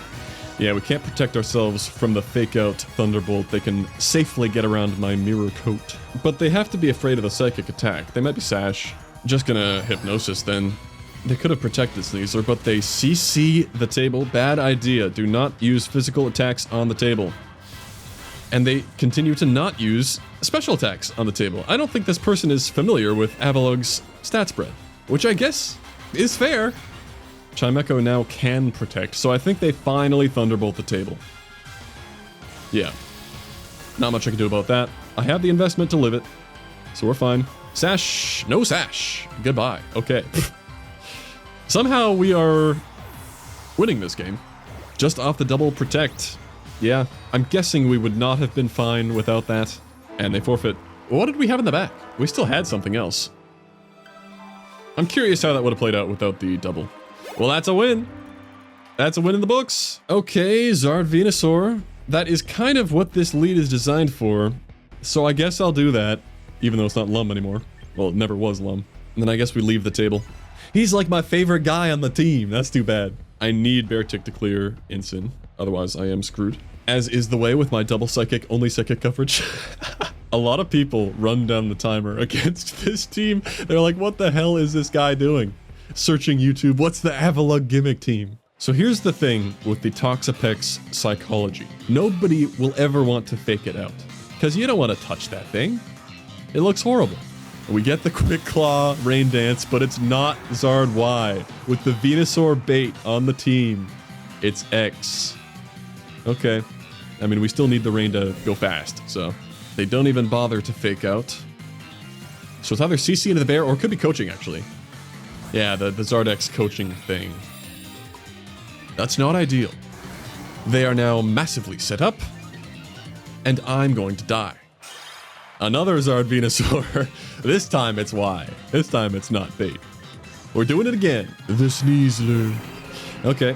Yeah, we can't protect ourselves from the fake out Thunderbolt. They can safely get around my Mirror Coat. But they have to be afraid of the psychic attack. They might be Sash. Just gonna Hypnosis then. They could have protected Sneasler, but they CC the table. Bad idea. Do not use physical attacks on the table. And they continue to not use special attacks on the table. I don't think this person is familiar with Epilogue's stat spread, which I guess is fair. Chimecho now can protect, so I think they finally Thunderbolt the table. Yeah. Not much I can do about that. I have the investment to live it, so we're fine. Sash. No Sash. Goodbye. Okay. Somehow we are winning this game. Just off the double protect. Yeah, I'm guessing we would not have been fine without that. And they forfeit. What did we have in the back? We still had something else. I'm curious how that would have played out without the double. Well, that's a win. That's a win in the books. Okay, Zard Venusaur. That is kind of what this lead is designed for. So I guess I'll do that, even though it's not Lum anymore. Well, it never was Lum. And then I guess we leave the table. He's like my favorite guy on the team. That's too bad. I need Beartic to clear Ensign. Otherwise, I am screwed. As is the way with my double psychic, only psychic coverage. A lot of people run down the timer against this team. They're like, what the hell is this guy doing? Searching YouTube, what's the Epilogue gimmick team? So here's the thing with the Toxapex psychology. Nobody will ever want to fake it out, because you don't want to touch that thing. It looks horrible. We get the Quick Claw Rain Dance, but it's not Zard Y. With the Venusaur bait on the team, it's X. Okay. I mean, we still need the rain to go fast, so they don't even bother to fake out. So it's either CC into the bear, or it could be coaching, actually. Yeah, the Zardex coaching thing. That's not ideal. They are now massively set up, and I'm going to die. Another Zard Venusaur. This time it's Y. This time it's not bait. We're doing it again. The Sneasler. Okay.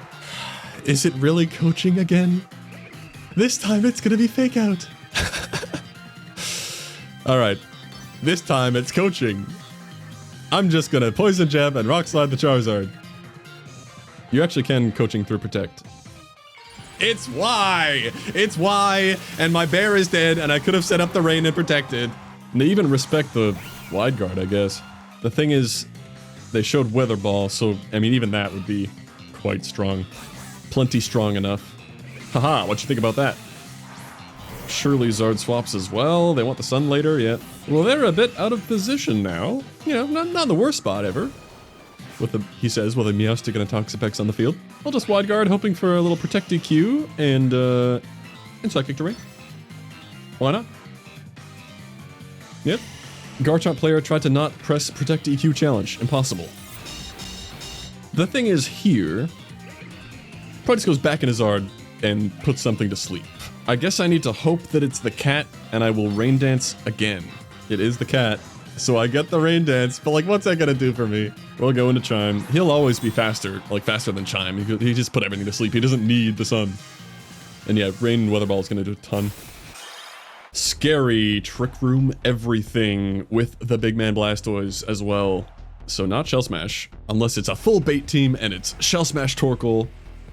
Is it really coaching again? This time it's gonna be fake out. Alright. This time it's coaching. I'm just gonna Poison Jab and Rock Slide the Charizard. You actually can coaching through Protect. It's Y! It's Y, and my bear is dead, and I could have set up the rain and protected. And they even respect the Wide Guard, I guess. The thing is, they showed Weather Ball, so, I mean, even that would be quite strong. Plenty strong enough. Haha, what you think about that? Surely Zard swaps as well. They want the sun later, yeah. Well, they're a bit out of position now. You know, not the worst spot ever. With the, he says, with a Meowstic and a Toxapex on the field. I'll just Wide Guard, hoping for a little Protect EQ and Psychic Terrain. Why not? Yep. Garchomp player tried to not press Protect EQ challenge. Impossible. The thing is here, probably just goes back in his Zard and puts something to sleep. I guess I need to hope that it's the cat, and I will Rain Dance again. It is the cat, so I get the Rain Dance, but like, what's that gonna do for me? We'll go into Chime. He'll always be faster, like faster than Chime. He just put everything to sleep. He doesn't need the sun. And yeah, Rain and Weather Ball is gonna do a ton. Scary Trick Room everything with the Big Man Blastoise as well. So not Shell Smash, unless it's a full bait team and it's Shell Smash Torkoal.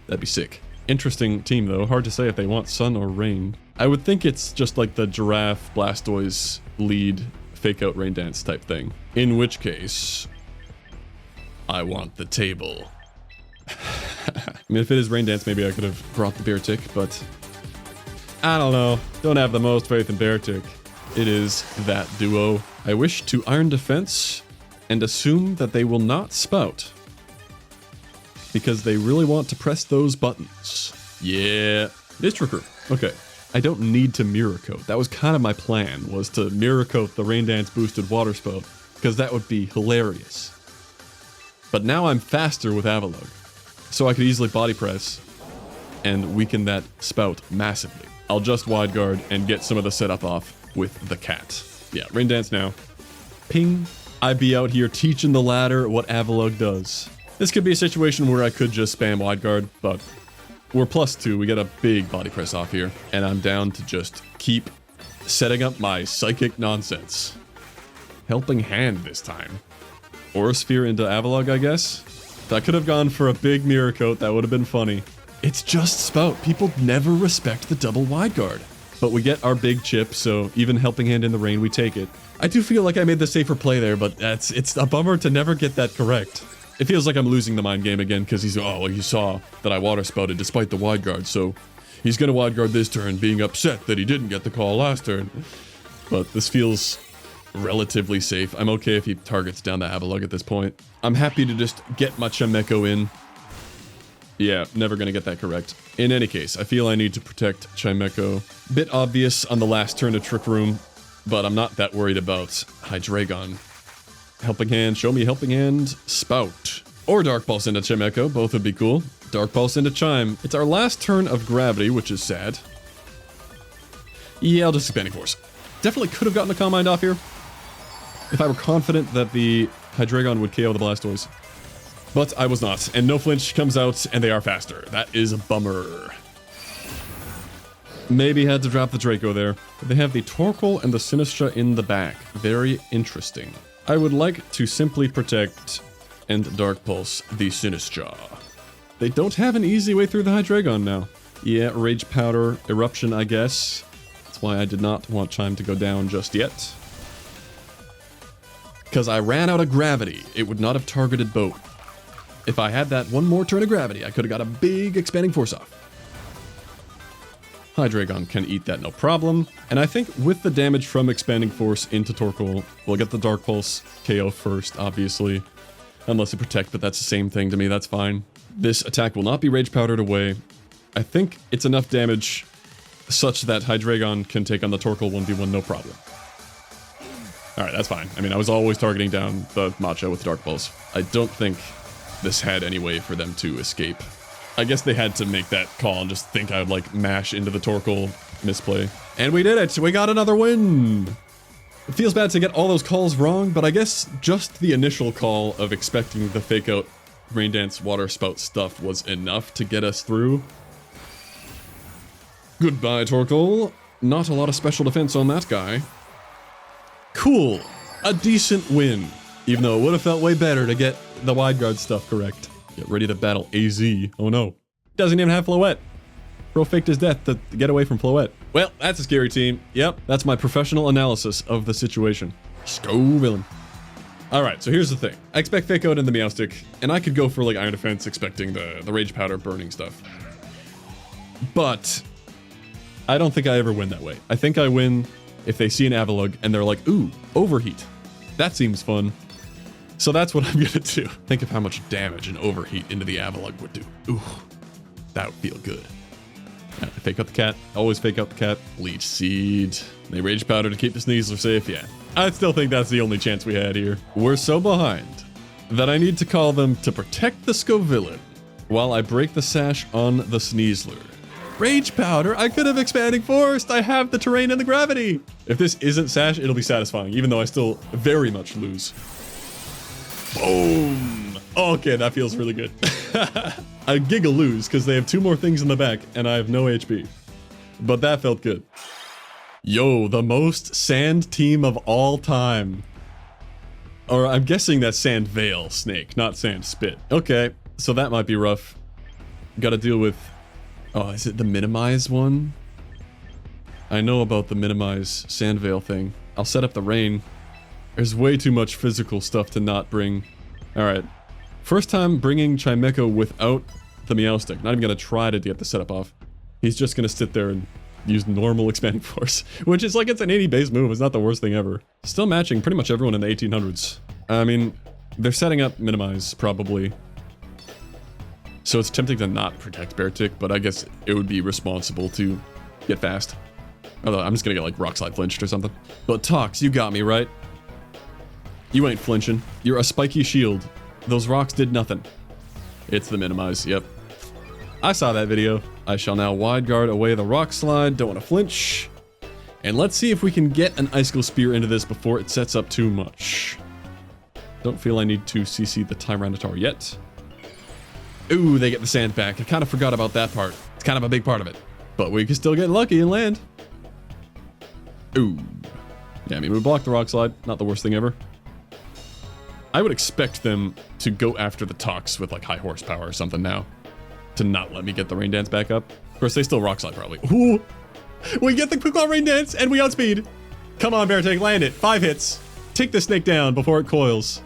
That'd be sick. Interesting team though, hard to say if they want sun or rain. I would think it's just like the Giraffe Blastoise lead fake out Rain Dance type thing. In which case, I want the table. I mean, if it is Rain Dance, maybe I could have brought the Beartic, but I don't know. Don't have the most faith in Beartic. It is that duo. I wish to Iron Defense and assume that they will not spout, because they really want to press those buttons. Yeah. District Room. Okay. I don't need to Mirror Coat. That was kind of my plan, was to Mirror Coat the Rain Dance boosted Water Spout, because that would be hilarious. But now I'm faster with Epilogue, so I could easily Body Press and weaken that Spout massively. I'll just Wide Guard and get some of the setup off with the cat. Yeah, Rain Dance now. Ping. I be out here teaching the ladder what Epilogue does. This could be a situation where I could just spam Wide Guard, but we're +2. We get a big Body Press off here, and I'm down to just keep setting up my psychic nonsense. Helping Hand this time. Aura Sphere into Epilogue, I guess. I could have gone for a big Mirror Coat. That would have been funny. It's just Spout. People never respect the double wide guard. But we get our big chip, so even Helping Hand in the rain, we take it. I do feel like I made the safer play there, but it's a bummer to never get that correct. It feels like I'm losing the mind game again, because he's, oh, well, you saw that I water spouted despite the wide guard, so he's gonna wide guard this turn, being upset that he didn't get the call last turn. But this feels relatively safe. I'm okay if he targets down the Epilogue at this point. I'm happy to just get my Chimecho in. Yeah, never gonna get that correct. In any case, I feel I need to protect Chimecho. Bit obvious on the last turn of Trick Room, but I'm not that worried about Hydreigon. Helping Hand, show me Helping Hand, Spout. Or Dark Pulse into Chimecho, both would be cool. Dark Pulse into Chime. It's our last turn of Gravity, which is sad. Yeah, I'll just Expanding Force. Definitely could have gotten the Calm Mind off here, if I were confident that the Hydreigon would KO the Blastoise. But I was not, and No Flinch comes out, and they are faster. That is a bummer. Maybe had to drop the Draco there. They have the Torkoal and the Sinistra in the back. Very interesting. I would like to simply protect and Dark Pulse the Sinistra. They don't have an easy way through the Hydreigon now. Yeah, Rage Powder, Eruption, I guess. That's why I did not want Chime to go down just yet. Because I ran out of Gravity. It would not have targeted both. If I had that one more turn of Gravity, I could have got a big Expanding Force off. Hydreigon can eat that no problem. And I think with the damage from Expanding Force into Torkoal, we'll get the Dark Pulse KO first, obviously. Unless it Protect, but that's the same thing to me, that's fine. This attack will not be Rage Powdered away. I think it's enough damage such that Hydreigon can take on the Torkoal 1v1 no problem. Alright, that's fine. I mean, I was always targeting down the Macho with Dark Pulse. I don't think this had any way for them to escape. I guess they had to make that call and just think I would like mash into the Torkoal misplay. And we did it! We got another win! It feels bad to get all those calls wrong, but I guess just the initial call of expecting the fake out Rain Dance Water Spout stuff was enough to get us through. Goodbye, Torkoal. Not a lot of special defense on that guy. Cool. A decent win. Even though it would have felt way better to get the wide guard stuff correct. Get ready to battle AZ. Oh no. Doesn't even have Floette. Bro faked his death to get away from Floette. Well, that's a scary team. Yep, that's my professional analysis of the situation. Scovillain. Alright, so here's the thing. I expect Fake Out in the Meowstic, and I could go for like Iron Defense expecting the Rage Powder burning stuff. But I don't think I ever win that way. I think I win if they see an Epilogue and they're like, ooh, Overheat. That seems fun. So that's what I'm gonna do. Think of how much damage an Overheat into the Epilogue would do. Ooh, that would feel good. Right, fake out the cat. Always fake out the cat. Leech Seed. They Rage Powder to keep the Sneasler safe. Yeah, I still think that's the only chance we had here. We're so behind that I need to call them to protect the Scovillain while I break the sash on the Sneasler. Rage Powder? I could have Expanding Force. I have the terrain and the gravity. If this isn't sash, it'll be satisfying, even though I still very much lose. Boom. Okay, that feels really good. I giga lose because they have two more things in the back and I have no HP. But that felt good. Yo, the most sand team of all time. Or I'm guessing that's Sand Veil Snake, not Sand Spit. Okay, so that might be rough. Gotta deal with... Oh, is it the Minimize one? I know about the Minimize Sand Veil thing. I'll set up the rain. There's way too much physical stuff to not bring. Alright. First time bringing Chimecho without the Meowstic. Not even gonna try to get the setup off. He's just gonna sit there and use normal Expanding Force. Which is like, it's an 80 base move. It's not the worst thing ever. Still matching pretty much everyone in the 1800s. I mean, they're setting up Minimize, probably. So it's tempting to not protect Beartic, but I guess it would be responsible to get fast. Although I'm just gonna get like Rock Slide flinched or something. But Tox, you got me, right? You ain't flinching. You're a spiky shield. Those rocks did nothing. It's the Minimize, yep. I saw that video. I shall now wide guard away the Rock Slide. Don't want to flinch. And let's see if we can get an Icicle Spear into this before it sets up too much. Don't feel I need to CC the Tyranitar yet. Ooh, they get the sand back. I kind of forgot about that part. It's kind of a big part of it. But we can still get lucky and land. Ooh. Yeah, I mean, we blocked the Rock Slide. Not the worst thing ever. I would expect them to go after the Tox with like high horsepower or something now. to not let me get the Rain Dance back up. Of course, they still Rock Slide probably. Ooh! We get the Quick Claw Rain Dance and we outspeed. Come on, Bear Tank, land it. 5 hits. Take the snake down before it coils.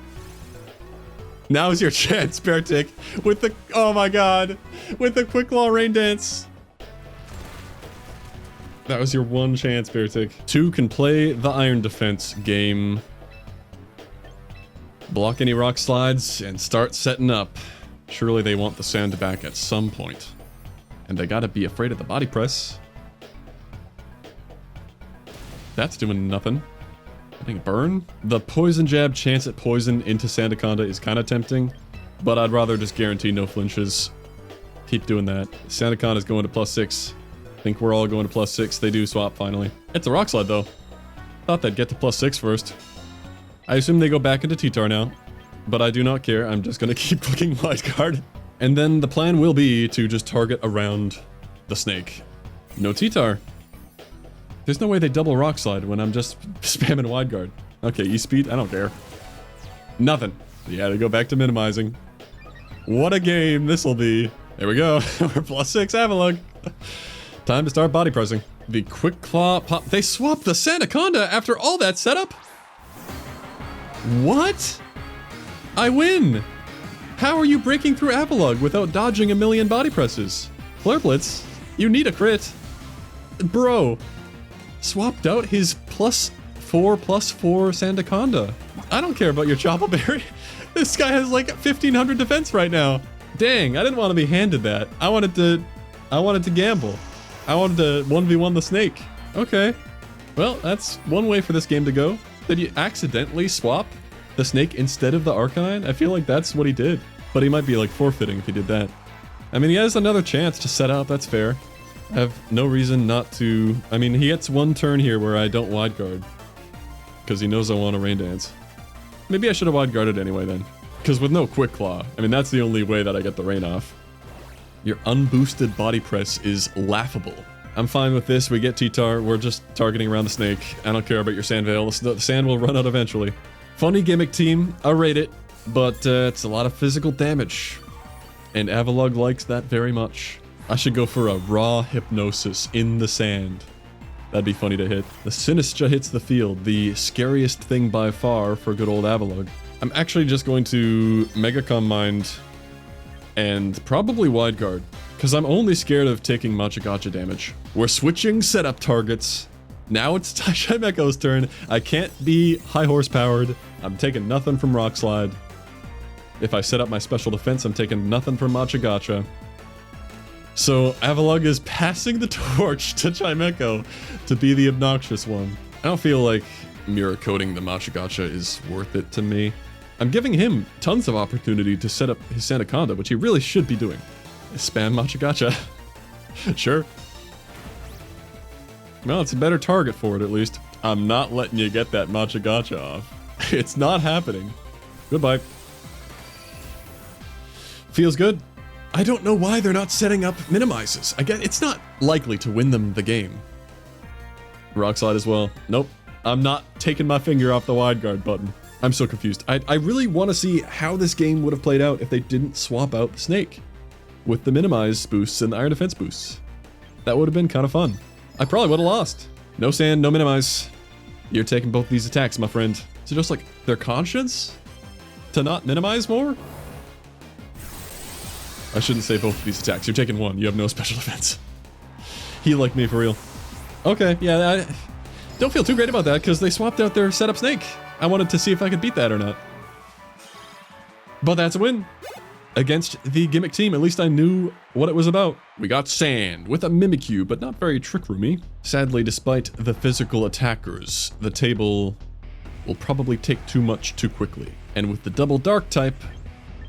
Now is your chance, Bear Tank, with the, oh my god, with the Quick Claw Rain Dance. That was your one chance, Bear Tank. 2 can play the Iron Defense game. Block any Rock Slides and start setting up. Surely they want the sand back at some point. And they gotta be afraid of the body press. That's doing nothing. I think burn. The poison jab chance at poison into Sandaconda is kind of tempting, but I'd rather just guarantee no flinches. Keep doing that. Sandaconda's going to +6. I think we're all going to +6. They do swap finally. It's a Rock Slide though. Thought they'd get to +6 first. I assume they go back into T-Tar now, but I do not care. I'm just gonna keep clicking Wide Guard. And then the plan will be to just target around the snake. No T-Tar. There's no way they double Rock Slide when I'm just spamming Wide Guard. Okay, E-Speed, I don't care. Nothing. Yeah, they go back to minimizing. What a game this'll be. There we go. We're +6 Epilogue. Time to start body pressing. The Quick Claw pop. They swapped the Sandaconda after all that setup? What? I win. How are you breaking through Epilogue without dodging a million body presses? Flurplets, you need a crit. Bro. Swapped out his +4/+4 Sandaconda. I don't care about your Choppleberry. This guy has like 1500 defense right now. Dang, I didn't want to be handed that. I wanted to gamble. I wanted to 1v1 the snake. Okay. Well, that's one way for this game to go. Did you accidentally swap the snake instead of the Arcanine? I feel like that's what he did. But he might be like forfeiting if he did that. I mean, he has another chance to set up, that's fair. I have no reason not to. I mean, he gets one turn here where I don't Wide Guard. Because he knows I want a Rain Dance. Maybe I should have Wide Guarded anyway then. Because with no Quick Claw, I mean, that's the only way that I get the rain off. Your unboosted body press is laughable. I'm fine with this. We get T-Tar. We're just targeting around the snake. I don't care about your Sand Veil. The sand will run out eventually. Funny gimmick team. I'll rate it. But it's a lot of physical damage. And Epilogue likes that very much. I should go for a raw hypnosis in the sand. That'd be funny to hit. The Sinistra hits the field, the scariest thing by far for good old Epilogue. I'm actually just going to Mega Calm Mind and probably Wide Guard, because I'm only scared of taking Machagacha damage. We're switching setup targets. Now it's Chimecho's turn. I can't be high horsepowered. I'm taking nothing from Rock Slide. If I set up my special defense, I'm taking nothing from Machagacha. So Epilogue is passing the torch to Chimecho to be the obnoxious one. I don't feel like mirror coating the Machagacha is worth it to me. I'm giving him tons of opportunity to set up his Sandaconda, which he really should be doing. Spam Machagacha. Sure. Well, it's a better target for it at least. I'm not letting you get that Machagacha off. It's not happening. Goodbye. Feels good. I don't know why they're not setting up minimizes. Again, it's not likely to win them the game. Rock Slide as well. Nope. I'm not taking my finger off the Wide Guard button. I'm so confused. I really want to see how this game would have played out if they didn't swap out the snake with the minimize boosts and the Iron Defense boosts. That would have been kind of fun. I probably would have lost. No sand, no minimize. You're taking both these attacks, my friend. Is it just like their conscience to not minimize more? I shouldn't say both of these attacks. You're taking one. You have no special defense. He liked me for real. Okay, yeah, I don't feel too great about that because they swapped out their setup snake. I wanted to see if I could beat that or not. But that's a win. Against the gimmick team, at least I knew what it was about. We got Sand with a Mimikyu, but not very Trick Roomy. Sadly, despite the physical attackers, the table will probably take too much too quickly. And with the double Dark type,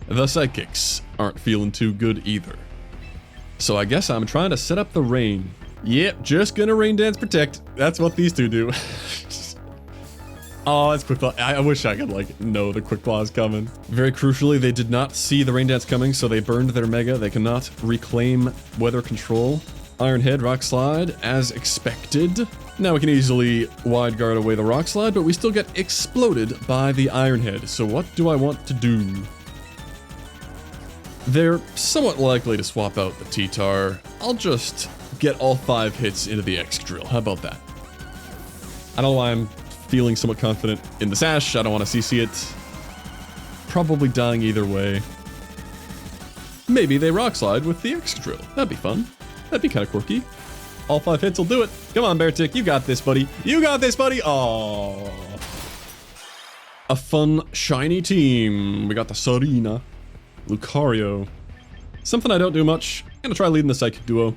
the Psychics aren't feeling too good either. So I guess I'm trying to set up the rain. Yep, just gonna Rain Dance Protect. That's what these two do. Oh, that's Quick Claw. I wish I could, like, know the Quick Claw is coming. Very crucially, they did not see the Rain Dance coming, so they burned their Mega. They cannot reclaim Weather Control. Iron Head, Rock Slide, as expected. Now we can easily Wide Guard away the Rock Slide, but we still get exploded by the Iron Head. So what do I want to do? They're somewhat likely to swap out the T-Tar. I'll just get all 5 hits into the X-Drill. How about that? I don't know why I'm feeling somewhat confident in the Sash. I don't want to CC it. Probably dying either way. Maybe they Rock Slide with the X-Drill. That'd be fun. That'd be kind of quirky. All 5 hits will do it. Come on, Beartic. You got this, buddy. You got this, buddy. Oh. A fun, shiny team. We got the Serena. Lucario. Something I don't do much. I'm gonna try leading the Psychic Duo.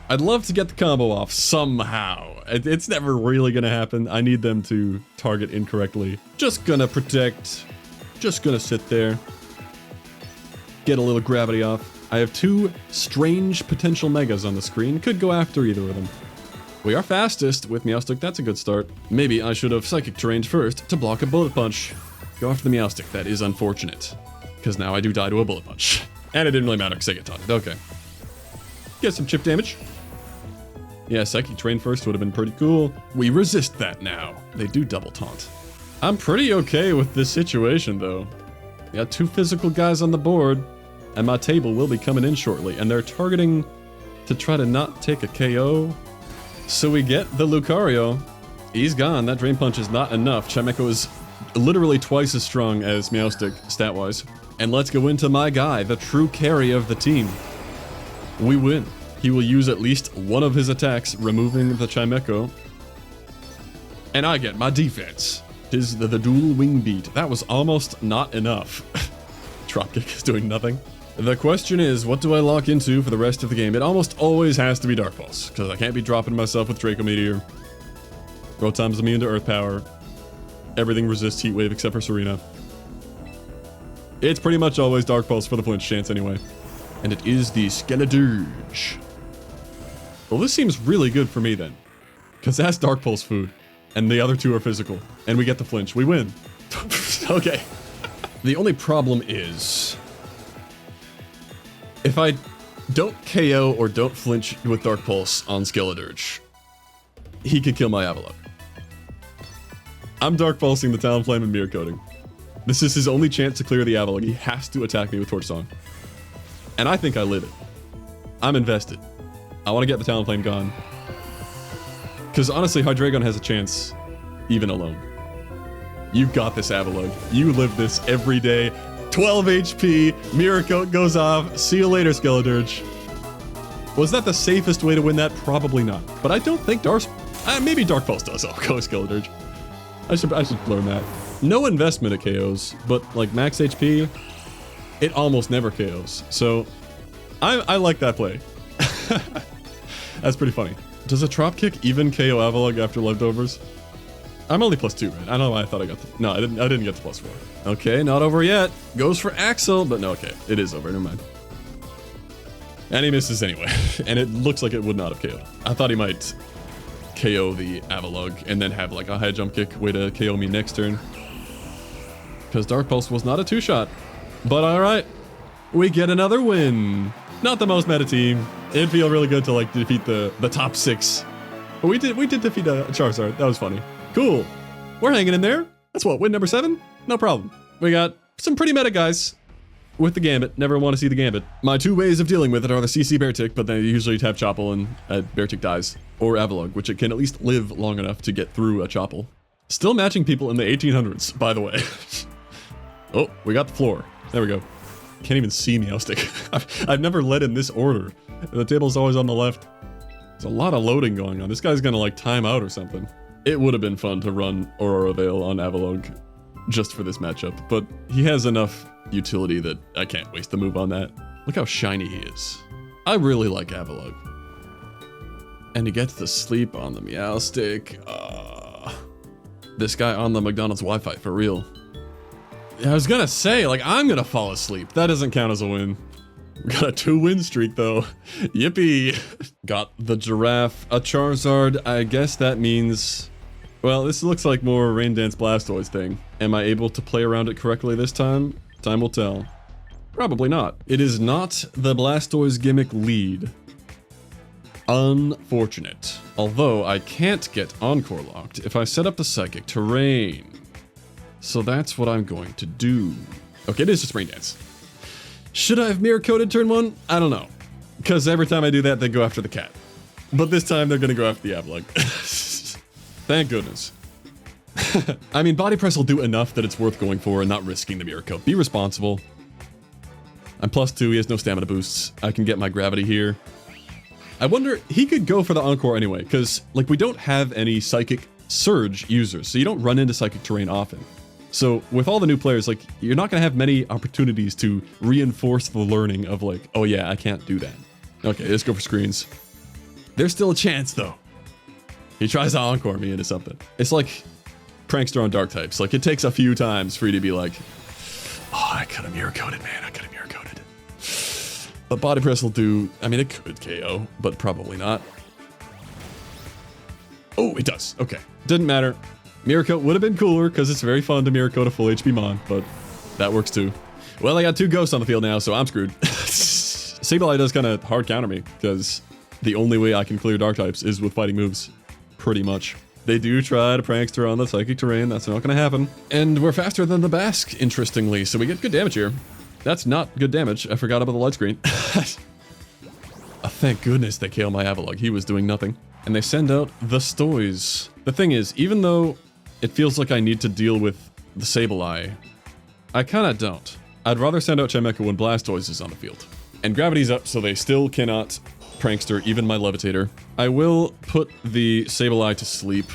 I'd love to get the combo off somehow. It's never really gonna happen. I need them to target incorrectly. Just gonna protect. Just gonna sit there. Get a little gravity off. I have 2 strange potential Megas on the screen. Could go after either of them. We are fastest with Meowstic. That's a good start. Maybe I should have Psychic Terrained first to block a Bullet Punch. Go after the Meowstic. That is unfortunate. Because now I do die to a Bullet Punch. And it didn't really matter because I get taunted. Okay. Get some chip damage. Yeah, Psychic Terrain first would have been pretty cool. We resist that now. They do double taunt. I'm pretty okay with this situation though. We got 2 physical guys on the board. And my table will be coming in shortly. And they're targeting to try to not take a KO. So we get the Lucario. He's gone. That Drain Punch is not enough. Chimecho is literally twice as strong as Meowstic, stat-wise. And let's go into my guy, the true carry of the team. We win. He will use at least one of his attacks, removing the Chimecho. And I get my defense. Tis the dual wing beat. That was almost not enough. Dropkick is doing nothing. The question is, what do I lock into for the rest of the game? It almost always has to be Dark Pulse, because I can't be dropping myself with Draco Meteor. Rotom's immune to Earth Power. Everything resists Heat Wave except for Serena. It's pretty much always Dark Pulse for the flinch chance anyway. And it is the Skeledirge. Well, this seems really good for me then. Because that's Dark Pulse food. And the other 2 are physical. And we get the flinch. We win. Okay. The only problem is, if I don't KO or don't flinch with Dark Pulse on Skeledirge, he could kill my Epilogue. I'm Dark Pulsing the Talonflame and Mirror Coating. This is his only chance to clear the Epilogue. He has to attack me with Torch Song. And I think I live it. I'm invested. I want to get the Talonflame gone. Because honestly, Hydreigon has a chance, even alone. You got this, Epilogue. You live this every day. 12 HP, Mirror Coat goes off. See you later, Skeledirge. Was that the safest way to win that? Probably not. But I don't think maybe Dark Pulse does. Oh, go Skeledirge. I should learn that. No investment at KOs, but like max HP, it almost never KOs. So I like that play. That's pretty funny. Does a Trop Kick even KO Epilogue after leftovers? I'm only +2, right? I don't know why I thought I got the... No, I didn't get the +4. Okay, not over yet. Goes for Axel, but no, okay. It is over, never mind. And he misses anyway. And it looks like it would not have KO'd. I thought he might KO the Epilogue and then have like a high jump kick way to KO me next turn. Because Dark Pulse was not a 2-shot. But alright. We get another win. Not the most meta team. It'd feel really good to like defeat the top 6. But we did defeat a Charizard. That was funny. Cool. We're hanging in there. That's what, win number 7? No problem. We got some pretty meta guys with the Gambit. Never want to see the Gambit. My 2 ways of dealing with it are the CC Beartic, but then usually tap Chople and Beartic dies. Or Epilogue, which it can at least live long enough to get through a Chople. Still matching people in the 1800s, by the way. Oh, we got the floor. There we go. Can't even see Meowstic. I've never led in this order. The table's always on the left. There's a lot of loading going on. This guy's gonna like time out or something. It would have been fun to run Aurora Veil on Epilogue just for this matchup, but he has enough utility that I can't waste the move on that. Look how shiny he is. I really like Epilogue. And he gets to sleep on the Meowstic. This guy on the McDonald's Wi-Fi, for real. I was gonna say, like, I'm gonna fall asleep. That doesn't count as a win. We got a 2-win streak, though. Yippee! Got the Giraffe, a Charizard. I guess that means... Well, this looks like more Rain Dance Blastoise thing. Am I able to play around it correctly this time? Time will tell. Probably not. It is not the Blastoise gimmick lead. Unfortunate. Although, I can't get Encore locked if I set up the Psychic Terrain. So that's what I'm going to do. Okay, it is just Rain Dance. Should I have mirror coated turn 1? I don't know. Because every time I do that, they go after the cat. But this time they're gonna go after the Epilogue. Thank goodness. I mean, body press will do enough that it's worth going for and not risking the mirror coat. Be responsible. I'm +2, he has no stamina boosts. I can get my gravity here. I wonder, he could go for the Encore anyway, because, like, we don't have any Psychic Surge users, so you don't run into Psychic Terrain often. So, with all the new players, like, you're not gonna have many opportunities to reinforce the learning of, like, oh yeah, I can't do that. Okay, let's go for screens. There's still a chance, though. He tries to Encore me into something. It's like Prankster on Dark types. Like, it takes a few times for you to be like, oh, I could have mirror coated, man, I could have mirror coated. But body press will do, I mean, it could KO, but probably not. Oh, it does. Okay. Didn't matter. Mirror coat would have been cooler because it's very fun to mirror coat a full HP mon, but that works too. Well, I got 2 ghosts on the field now, so I'm screwed. Sableye does kind of hard counter me because the only way I can clear dark types is with fighting moves. Pretty much. They do try to prankster on the psychic terrain. That's not going to happen. And we're faster than the Basque, interestingly, so we get good damage here. That's not good damage. I forgot about the light screen. Oh, thank goodness they KO my Epilogue. He was doing nothing. And they send out the Stoys. The thing is, even though it feels like I need to deal with the Sableye, I kind of don't. I'd rather send out Chimecho when Blastoise is on the field. And gravity's up, so they still cannot prankster even my Levitator. I will put the Sableye to sleep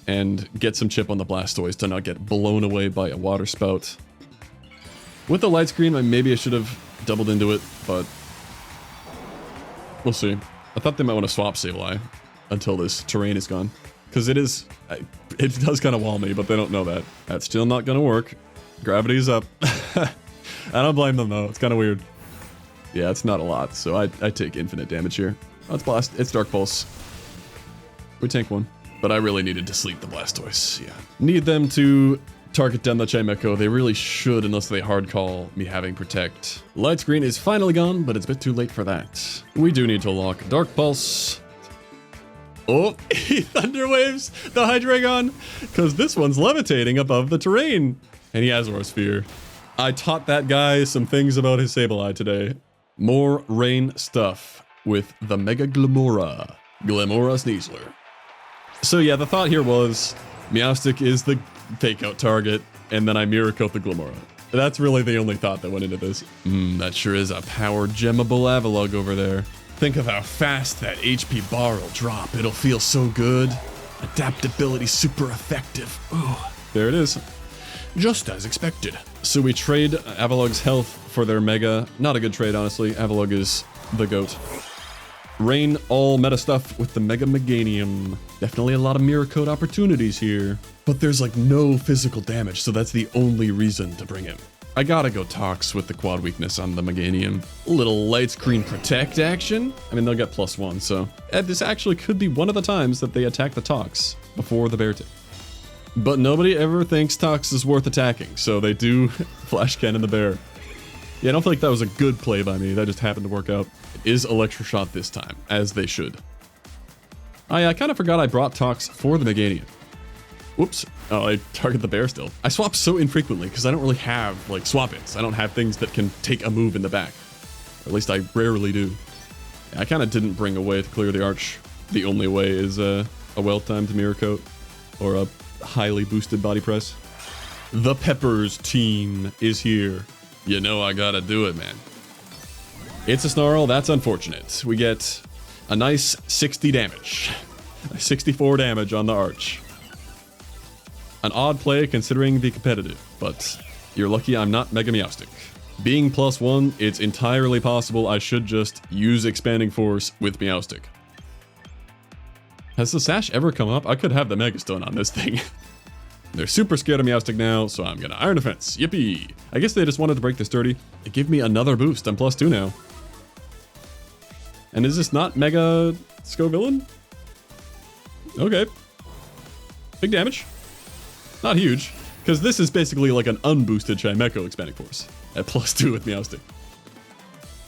and get some chip on the Blastoise to not get blown away by a water spout. With the light screen, maybe I should have doubled into it, but we'll see. I thought they might want to swap Sableye until this terrain is gone. Because it does kind of wall me, but they don't know that. That's still not going to work. Gravity's up. I don't blame them though, it's kind of weird. Yeah, it's not a lot, so I take infinite damage here. Oh, it's Blast, it's Dark Pulse. We tank 1. But I really needed to sleep the Blastoise, yeah. Need them to target down the Chimecho. They really should, unless they hard call me having Protect. Light screen is finally gone, but it's a bit too late for that. We do need to lock Dark Pulse. Oh, he Thunder Waves the Hydreigon, because this one's levitating above the terrain. And he has Aura Sphere. I taught that guy some things about his Sableye today. More rain stuff with the Mega Glamora. Glamora Sneasler. So yeah, the thought here was Meowstic is the fake out target, and then I mirror coat the Glamora. That's really the only thought that went into this. That sure is a power gemmable Epilogue over there. Think of how fast that HP bar will drop. It'll feel so good. Adaptability super effective. Ooh, there it is. Just as expected. So we trade Epilogue's health for their Mega. Not a good trade, honestly. Epilogue is the GOAT. Rain all meta stuff with the Mega Meganium. Definitely a lot of mirror coat opportunities here. But there's like no physical damage, so that's the only reason to bring him. I gotta go Tox with the quad weakness on the Meganium. Little light screen protect action. I mean, they'll get +1, so this actually could be one of the times that they attack the Tox before the Bear Tip. But nobody ever thinks Tox is worth attacking, so they do Flash Cannon the Bear. Yeah, I don't feel like that was a good play by me. That just happened to work out. It is Electroshot this time, as they should. I kind of forgot I brought Tox for the Meganium. Whoops. Oh, I target the bear still. I swap so infrequently because I don't really have, like, swap-ins. I don't have things that can take a move in the back. Or at least I rarely do. I kind of didn't bring a way to clear the arch. The only way is a well-timed mirror coat or a highly boosted body press. The Peppers team is here. You know I gotta do it, man. It's a Snarl. That's unfortunate. We get a nice 60 damage. 64 damage on the arch. An odd play considering the competitive, but you're lucky I'm not Mega Meowstic. Being +1, it's entirely possible I should just use Expanding Force with Meowstic. Has the Sash ever come up? I could have the Mega Stone on this thing. They're super scared of Meowstic now, so I'm gonna Iron Defense. Yippee! I guess they just wanted to break this dirty. They give me another boost. I'm +2 now. And is this not Mega Scovillain? Okay. Big damage. Not huge, because this is basically like an unboosted Chimecho Expanding Force at +2 with Meowstic.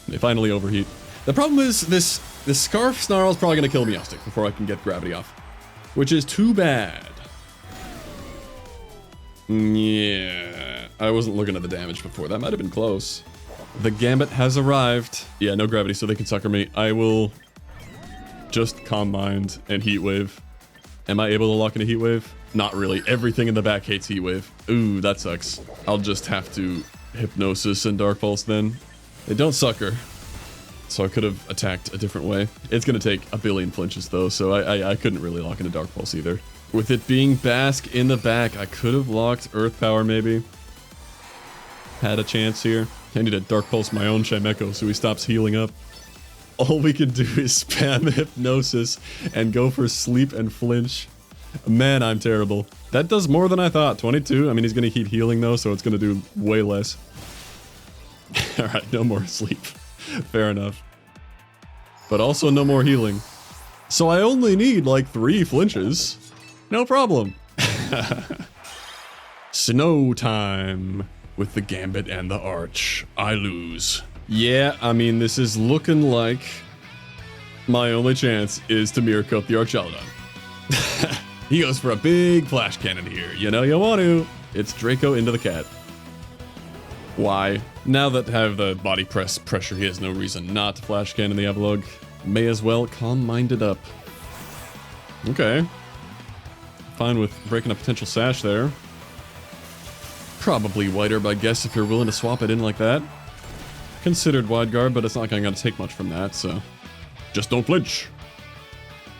They finally overheat. The problem is this Scarf Snarl is probably going to kill Meowstic before I can get gravity off, which is too bad. Yeah, I wasn't looking at the damage before. That might have been close. The Gambit has arrived. Yeah, no gravity, so they can sucker me. I will just Calm Mind and Heat Wave. Am I able to lock in a Heat Wave? Not really. Everything in the back hates Heat Wave. Ooh, that sucks. I'll just have to Hypnosis and Dark Pulse then. They don't sucker, so I could have attacked a different way. It's gonna take a billion flinches though, so I couldn't really lock in a Dark Pulse either. With it being Bask in the back, I could have locked Earth Power maybe. Had a chance here. I need to Dark Pulse my own Chimecho so he stops healing up. All we can do is spam Hypnosis and go for Sleep and Flinch. Man, I'm terrible. That does more than I thought. 22. I mean, he's going to keep healing though, so it's going to do way less. Alright, no more sleep. Fair enough. But also no more healing. So I only need like 3 flinches. No problem. Snow time. With the Gambit and the Arch. I lose. Yeah, I mean, this is looking like my only chance is to Mirror Coat the Archelodon. He goes for a big Flash Cannon here. You know you want to. It's Draco into the cat. Why? Now that I have the body press pressure, he has no reason not to Flash Cannon the Epilogue. May as well Calm Mind it up. Okay. Fine with breaking a potential Sash there. Probably White Herb, I guess, if you're willing to swap it in like that. Considered Wide Guard, but it's not going to take much from that, so... Just don't flinch.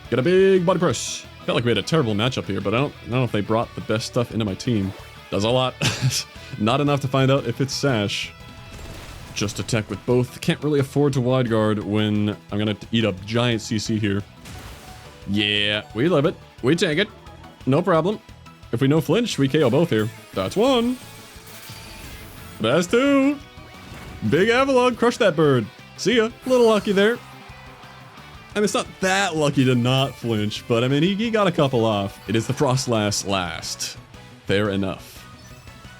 Get a big body press. Felt like we had a terrible matchup here, but I don't know if they brought the best stuff into my team. Does a lot. Not enough to find out if it's Sash. Just attack with both. Can't really afford to Wide Guard when I'm going to eat up giant CC here. Yeah, we live it. We take it. No problem. If we no flinch, we KO both here. That's 1. That's 2. Big Epilogue, crush that bird. See ya. A little lucky there. I mean, it's not that lucky to not flinch, but I mean, he got a couple off. It is the Frostlass last. Fair enough.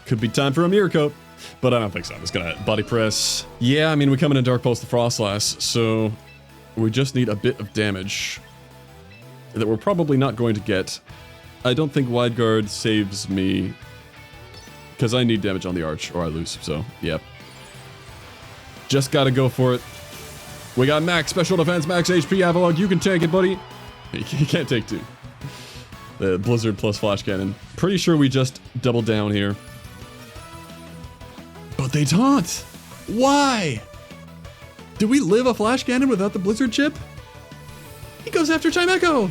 Could be time for a Mirror Coat, but I don't think so. I'm just gonna Body Press. Yeah, I mean, we come in and Dark Pulse the Frostlass, so we just need a bit of damage that we're probably not going to get. I don't think Wide Guard saves me because I need damage on the Arch or I lose, so yeah. Just gotta go for it. We got max special defense, max HP, Epilogue. You can take it, buddy. You can't take 2. The Blizzard plus Flash Cannon. Pretty sure we just double down here. But they taunt. Why? Do we live a Flash Cannon without the Blizzard chip? He goes after Chimecho.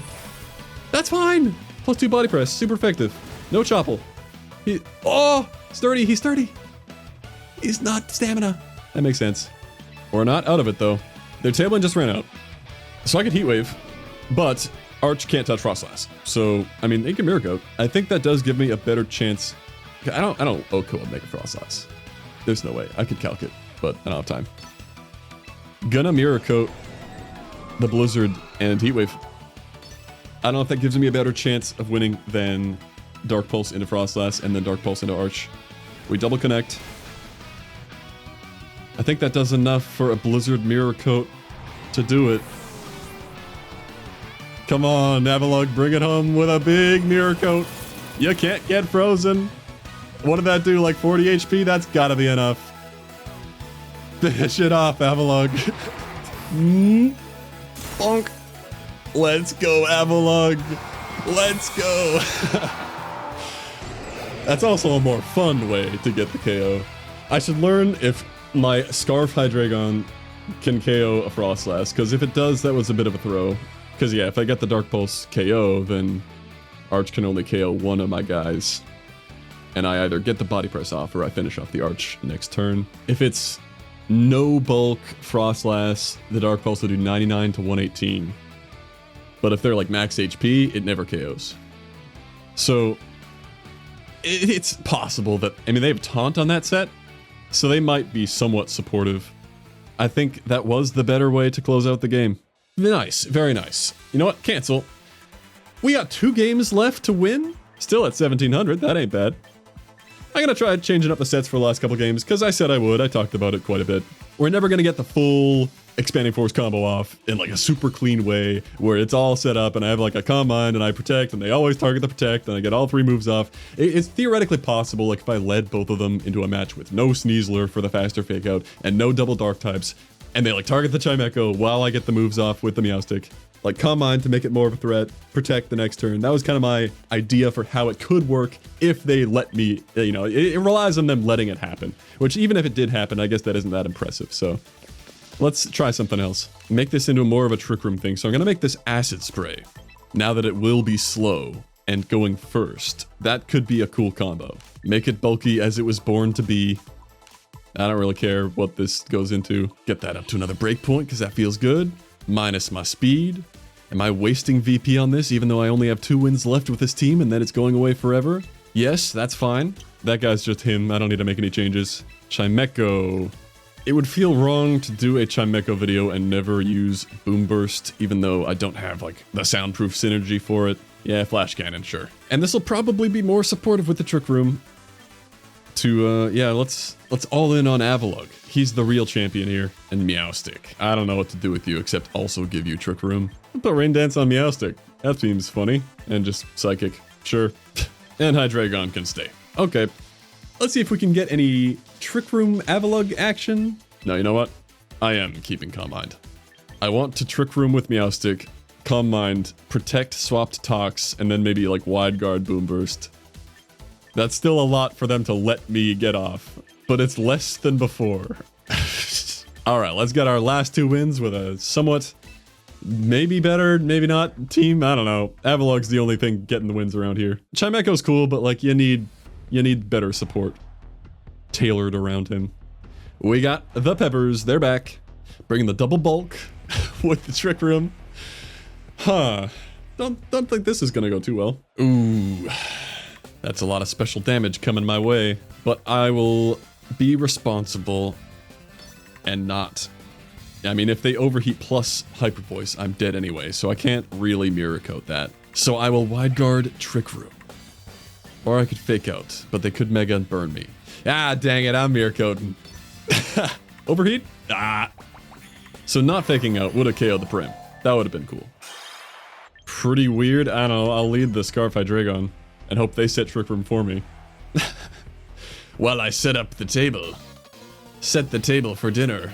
That's fine. Plus 2 body press. Super effective. No chopple. Oh, sturdy. He's sturdy. He's not stamina. That makes sense. We're not out of it, though. Their Tailwind just ran out. So I could Heat Wave, but Arch can't touch Frostlass. So, I mean, they can Mirror Coat. I think that does give me a better chance. I don't Oko would make a Frostlass. There's no way. I could calc it, but I don't have time. Gonna Mirror Coat the Blizzard and Heat Wave. I don't know if that gives me a better chance of winning than Dark Pulse into Frostlass and then Dark Pulse into Arch. We double connect. I think that does enough for a Blizzard Mirror Coat to do it. Come on, Epilogue, bring it home with a big Mirror Coat. You can't get frozen. What did that do, like 40 HP? That's gotta be enough. Finish it off, Epilogue. Bonk. Let's go, Epilogue. Let's go. That's also a more fun way to get the KO. I should learn if my Scarf Hydreigon can KO a Frostlass, because if it does, that was a bit of a throw. Because yeah, if I get the Dark Pulse KO, then Arch can only KO one of my guys. And I either get the body press off or I finish off the Arch next turn. If it's no bulk Frostlass, the Dark Pulse will do 99 to 118. But if they're like max HP, it never KOs. So it's possible that, I mean, they have Taunt on that set, so they might be somewhat supportive. I think that was the better way to close out the game. Nice, very nice. You know what? Cancel. We got 2 games left to win. Still at 1700, that ain't bad. I'm gonna try changing up the sets for the last couple games, because I said I would. I talked about it quite a bit. We're never gonna get the full expanding force combo off in like a super clean way where it's all set up and I have like a calm mind and I protect and they always target the protect and I get all 3 moves off. It's theoretically possible, like if I led both of them into a match with no Sneasler for the faster fake out and no double dark types, and they like target the Chimecho while I get the moves off with the Meowstic. Like calm mind to make it more of a threat, protect the next turn. That was kind of my idea for how it could work if they let me, you know, it relies on them letting it happen. Which even if it did happen, I guess that isn't that impressive, so. Let's try something else. Make this into more of a Trick Room thing. So I'm gonna make this Acid Spray. Now that it will be slow and going first, that could be a cool combo. Make it bulky as it was born to be. I don't really care what this goes into. Get that up to another breakpoint because that feels good. Minus my speed. Am I wasting VP on this even though I only have 2 wins left with this team and then it's going away forever? Yes, that's fine. That guy's just him. I don't need to make any changes. Chimecho. It would feel wrong to do a Chimecho video and never use Boom Burst, even though I don't have like the soundproof synergy for it. Yeah, Flash Cannon, sure. And this will probably be more supportive with the Trick Room. Yeah, let's all in on Epilogue. He's the real champion here. And Meowstic. I don't know what to do with you except also give you Trick Room. I'll put Rain Dance on Meowstic. That seems funny. And just Psychic. Sure. And Hydreigon can stay. Okay. Let's see if we can get any Trick Room Epilogue action. No, you know what? I am keeping Calm Mind. I want to Trick Room with Meowstic, Calm Mind, Protect swapped Tox, and then maybe like Wide Guard Boom Burst. That's still a lot for them to let me get off, but it's less than before. Alright, let's get our last 2 wins with a somewhat, maybe better, maybe not, team. I don't know. Epilogue's the only thing getting the wins around here. Chimecho's cool, but like you need better support tailored around him. We got the Peppers. They're back. Bringing the double bulk with the Trick Room. Huh. Don't think this is gonna go too well. Ooh. That's a lot of special damage coming my way. But I will be responsible and not. I mean, if they overheat plus Hyper Voice, I'm dead anyway, so I can't really Mirror Coat that. So I will Wide Guard Trick Room. Or I could Fake Out, but they could Mega and burn me. Ah, dang it, I'm Mirror Coating. Overheat? Ah. So not Faking Out would have KO'd the Prim. That would have been cool. Pretty weird. I don't know, I'll lead the Scarf Hydreigon and hope they set Trick Room for me. While I set up the table. Set the table for dinner.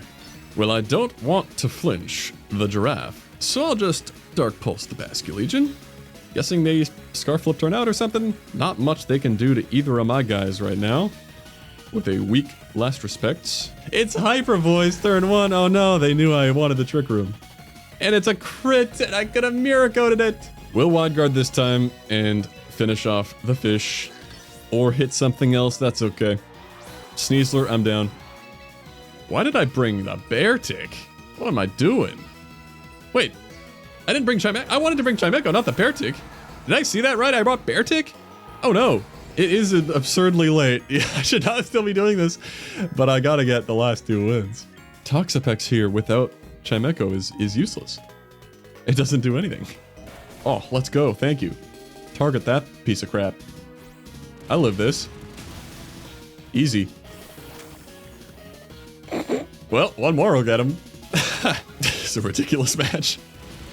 Well, I don't want to flinch the Giraffe, so I'll just Dark Pulse the Basculegion. Guessing they Scarf Flip Turn out or something? Not much they can do to either of my guys right now. With a weak Last Respects. It's Hyper Voice turn 1. Oh no, they knew I wanted the Trick Room. And it's a crit, and I could have Mirror Coated it. We'll Wide Guard this time and finish off the fish. Or hit something else, that's okay. Sneasler, I'm down. Why did I bring the Beartic? What am I doing? Wait, I didn't bring Chimecho. I wanted to bring Chimecho, not the Beartic. Did I see that right? I brought Beartic? Oh no, it is absurdly late. Yeah, I should not still be doing this, but I gotta get the last 2 wins. Toxapex here without Chimecho is useless. It doesn't do anything. Oh, let's go, thank you. Target that piece of crap. I live this. Easy. Well, one more will get him. It's a ridiculous match.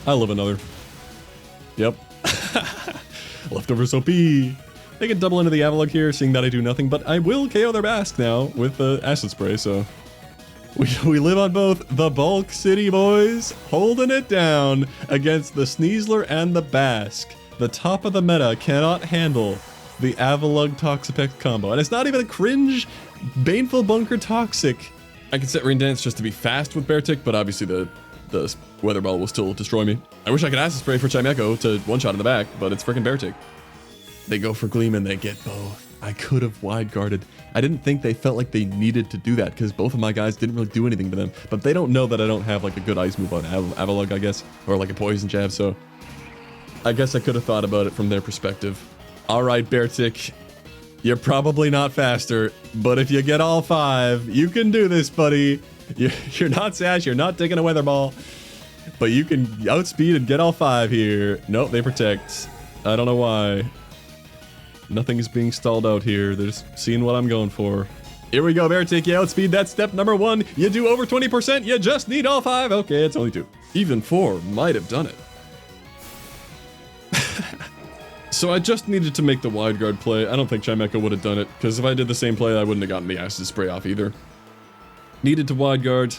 I live another. Yep. Leftovers OP. They can double into the Epilogue here, seeing that I do nothing, but I will KO their Basque now with the Acid Spray, so... We live on both. The Bulk City boys holding it down against the Sneasler and the Basque. The top of the meta cannot handle the Epilogue Toxapex combo. And it's not even a cringe, Baneful Bunker Toxic. I could set Rain Dance just to be fast with Beartic, but obviously the Weather Ball will still destroy me. I wish I could Acid Spray for Chimecho to one-shot in the back, but it's freaking Beartic. They go for Gleam and they get both. I could have Wide Guarded. I didn't think they felt like they needed to do that because both of my guys didn't really do anything to them. But they don't know that I don't have like a good ice move on Epilogue, I guess. Or like a poison jab, so... I guess I could have thought about it from their perspective. Alright, Beartic. You're probably not faster, but if you get all 5, you can do this, buddy. You're not Sash, you're not taking a Weather Ball. But you can outspeed and get all 5 here. Nope, they protect. I don't know why. Nothing's being stalled out here. They're just seeing what I'm going for. Here we go, Bear. Take you outspeed. That's step number 1. You do over 20%. You just need all 5. Okay, it's only 2. Even 4 might have done it. So I just needed to make the wide guard play. I don't think Chimecho would have done it, because if I did the same play, I wouldn't have gotten the acid spray off either. Needed to wide guard.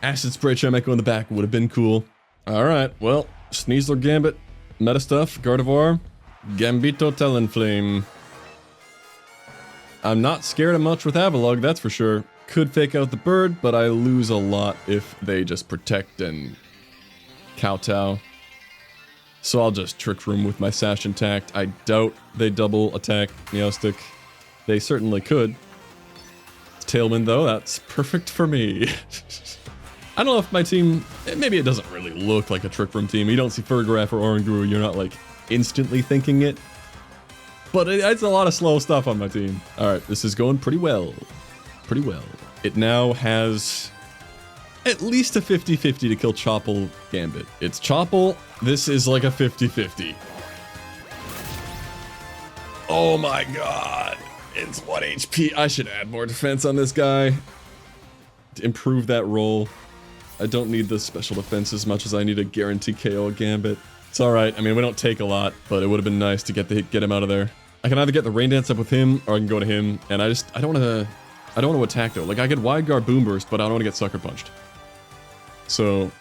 Acid spray Chimecho in the back would have been cool. Alright, well, Sneasler Gambit, meta stuff, Gardevoir, Gambito Talonflame. I'm not scared of much with Epilogue, that's for sure. Could fake out the bird, but I lose a lot if they just protect and kowtow. So I'll just Trick Room with my Sash intact. I doubt they double attack Meowstic. They certainly could. Tailwind though, that's perfect for me. I don't know if my team, maybe it doesn't really look like a Trick Room team. You don't see Fergraph or Oranguru, you're not like instantly thinking it. But it's a lot of slow stuff on my team. Alright, this is going pretty well. Pretty well. It now has at least a 50-50 to kill Chople Gambit. It's Chople, this is like a 50-50. Oh my god. It's 1 HP. I should add more defense on this guy to improve that roll. I don't need the special defense as much as I need a guarantee KO Gambit. It's alright. I mean, we don't take a lot, but it would have been nice to get him out of there. I can either get the Rain Dance up with him, or I can go to him, and I don't want to attack though. Like, I could Wide Guard Boom Burst, but I don't want to get Sucker Punched. So,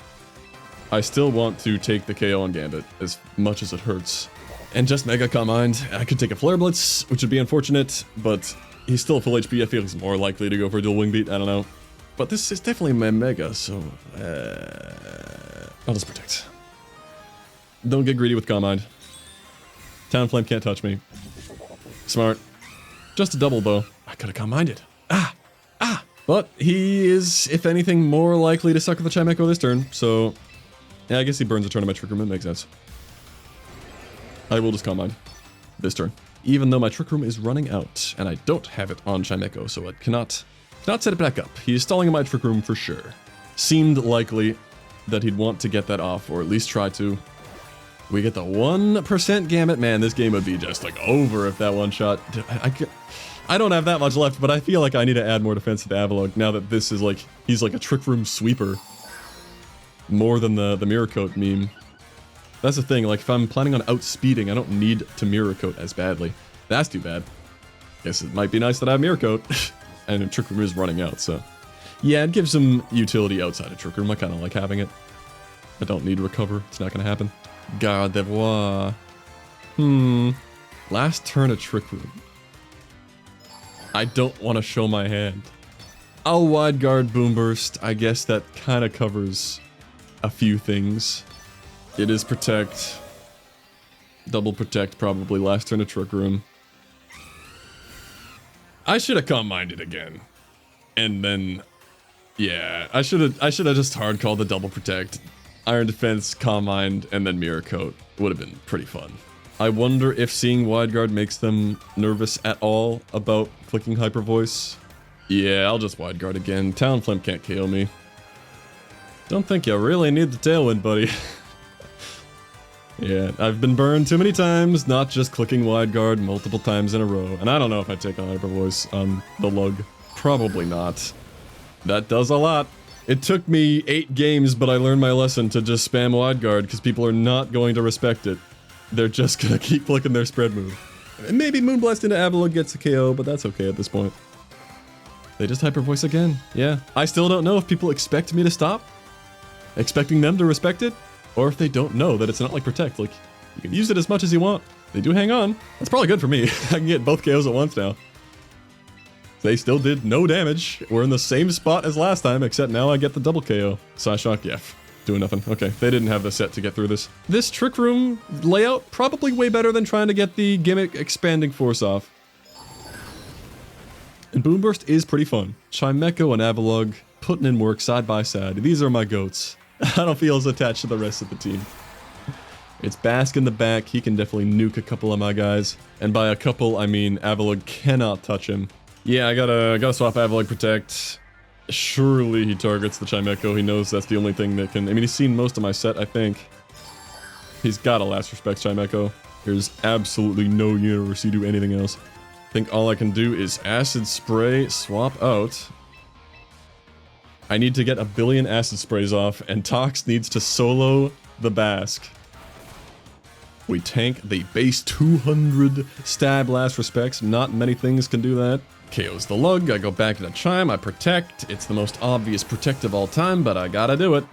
I still want to take the KO on Gambit, as much as it hurts. And just Mega Calm Mind. I could take a Flare Blitz, which would be unfortunate, but he's still full HP. I feel he's more likely to go for a dual Wing Beat. I don't know. But this is definitely my Mega, so I'll just Protect. Don't get greedy with Calm Mind. Talonflame can't touch me. Smart. Just a double, though. I could have Calm Minded. But he is, if anything, more likely to sucker the Chimecho this turn, so yeah, I guess he burns a turn on my Trick Room. It makes sense. I will just Calm Mind this turn, even though my Trick Room is running out, and I don't have it on Chimecho, so it cannot set it back up. He's stalling in my Trick Room for sure. Seemed likely that he'd want to get that off, or at least try to. We get the 1% Gambit. Man, this game would be just like over if that one shot. I don't have that much left, but I feel like I need to add more defense to the Epilogue now that this is like, he's like a Trick Room sweeper. More than the Mirror Coat meme. That's the thing, like if I'm planning on outspeeding, I don't need to Mirror Coat as badly. That's too bad. Guess it might be nice that I have Mirror Coat. And Trick Room is running out, so. Yeah, it gives some utility outside of Trick Room. I kind of like having it. I don't need Recover. It's not going to happen. Gardevoir. Last turn of Trick Room. I don't want to show my hand. I'll Wide Guard Boom Burst. I guess that kind of covers a few things. It is Protect. Double Protect probably last turn of Trick Room. I should have Calm Minded again. And then, yeah, I should have just hard called the Double Protect. Iron Defense, Calm Mind, and then Mirror Coat. Would have been pretty fun. I wonder if seeing Wide Guard makes them nervous at all about clicking Hyper Voice. Yeah, I'll just Wide Guard again. Talonflame can't KO me. Don't think you really need the Tailwind, buddy. Yeah, I've been burned too many times, not just clicking Wide Guard multiple times in a row. And I don't know if I take on Hyper Voice on the lug. Probably not. That does a lot. It took me 8 games, but I learned my lesson to just spam Wide Guard because people are not going to respect it. They're just gonna keep flicking their spread move. And maybe Moonblast into Epilogue gets a KO, but that's okay at this point. They just Hyper Voice again. Yeah. I still don't know if people expect me to stop. Expecting them to respect it. Or if they don't know that it's not like Protect. Like, you can use it as much as you want. They do hang on. That's probably good for me. I can get both KOs at once now. They still did no damage. We're in the same spot as last time, except now I get the double KO. Psyshock, yeah. Doing nothing. Okay, they didn't have the set to get through this. This Trick Room layout, probably way better than trying to get the gimmick Expanding Force off. And Boom Burst is pretty fun. Chimecho and Epilogue putting in work side by side. These are my goats. I don't feel as attached to the rest of the team. It's Bask in the back. He can definitely nuke a couple of my guys. And by a couple, I mean Epilogue cannot touch him. Yeah, I gotta swap Epilogue Protect. Surely he targets the Chimecho. He knows that's the only thing that can... I mean, he's seen most of my set, I think. He's got a Last Respect Chimecho. There's absolutely no universe you do anything else. think all I can do is acid spray, swap out. I need to get a billion acid sprays off, and Tox needs to solo the Basque. We tank the base 200 stab last respects. Not many things can do that. KO's the lug, I go back to the chime, I protect. It's the most obvious protect of all time, but I gotta do it.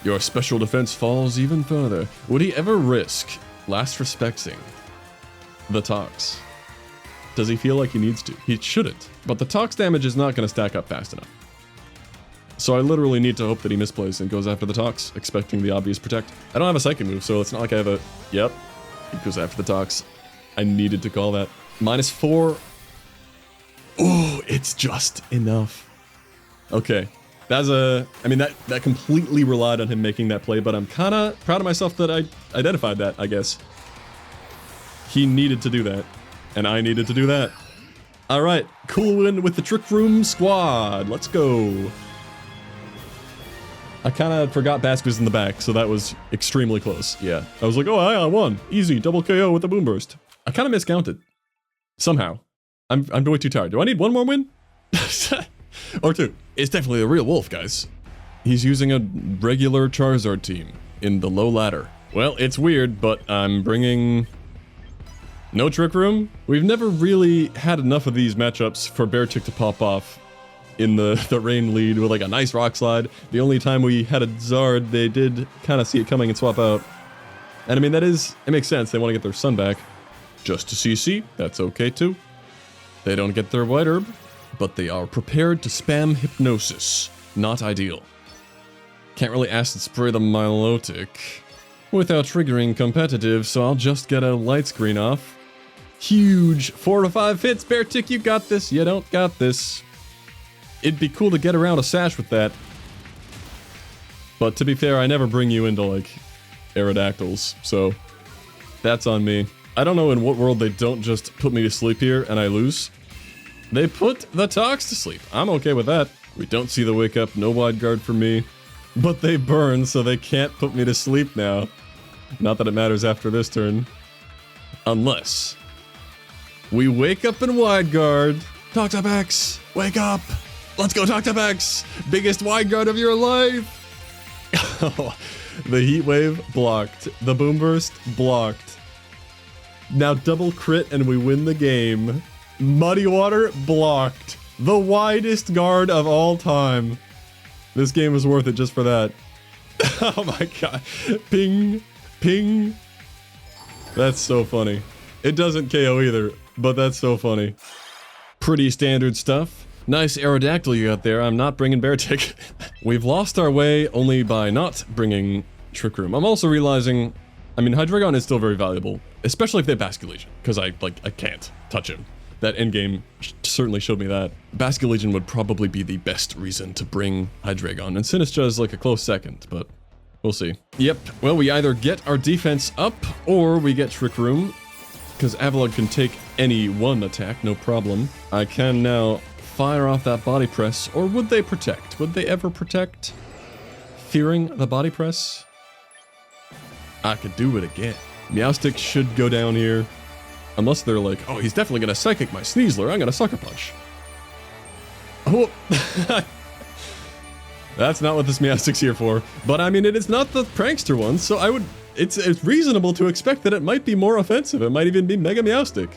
Your special defense falls even further. Would he ever risk last respecting the Tox? Does he feel like he needs to? He shouldn't. But the Tox damage is not gonna stack up fast enough. So I literally need to hope that he misplays and goes after the Tox, expecting the obvious protect. I don't have a psychic move, so it's not like I have a... Yep. He goes after the Tox. I needed to call that. -4. Oh, it's just enough. Okay. That's a... I mean, that completely relied on him making that play, but I'm kind of proud of myself that I identified that, I guess. He needed to do that, and I needed to do that. All right. Cool win with the Trick Room squad. Let's go. I kind of forgot Basque was in the back, so that was extremely close. Yeah. I was like, oh, I won. Easy. Double KO with the Boom Burst. I kind of miscounted. Somehow. I'm way too tired. Do I need one more win? Or two. It's definitely a real wolf, guys. He's using a regular Charizard team in the low ladder. Well, it's weird, but I'm bringing... No Trick Room? We've never really had enough of these matchups for Beartick to pop off in the rain lead with like a nice rock slide. The only time we had a Zard, they did kind of see it coming and swap out. And I mean, it makes sense. They want to get their sun back. Just to CC, that's okay too. They don't get their White Herb, but they are prepared to spam Hypnosis. Not ideal. Can't really acid spray the Milotic without triggering competitive, so I'll just get a light screen off. Huge 4 to 5 hits. Beartick, you got this. You don't got this. It'd be cool to get around a sash with that. But to be fair, I never bring you into, like, Aerodactyls, so that's on me. I don't know in what world they don't just put me to sleep here and I lose. They put the Tox to sleep. I'm okay with that. We don't see the wake up, no wide guard for me. But they burn, so they can't put me to sleep now. Not that it matters after this turn. Unless we wake up in wide guard. Toxapex, wake up! Let's go, Toxapex! Biggest wide guard of your life! The Heat Wave blocked. The Boom Burst blocked. Now double crit and we win the game. Muddy Water blocked. The widest guard of all time. This game is worth it just for that. Oh my god. Ping. Ping. That's so funny. It doesn't KO either, but that's so funny. Pretty standard stuff. Nice Aerodactyl you got there. I'm not bringing Beartick. We've lost our way only by not bringing Trick Room. I'm also realizing, I mean, Hydreigon is still very valuable, especially if they have Basculegion, because I can't touch him. That endgame certainly showed me that. Basculegion would probably be the best reason to bring Hydreigon, and Sinistcha is like a close second, but we'll see. Yep, well, we either get our defense up, or we get Trick Room, because Epilogue can take any one attack, no problem. I can now fire off that body press, or would they protect? Would they ever protect? Fearing the body press? I could do it again. Meowstic should go down here. Unless they're like, oh, he's definitely gonna Psychic my Sneasler, I'm gonna Sucker Punch. Oh, that's not what this Meowstic's here for. But I mean, it is not the Prankster one, so I would... It's reasonable to expect that it might be more offensive. It might even be Mega Meowstic.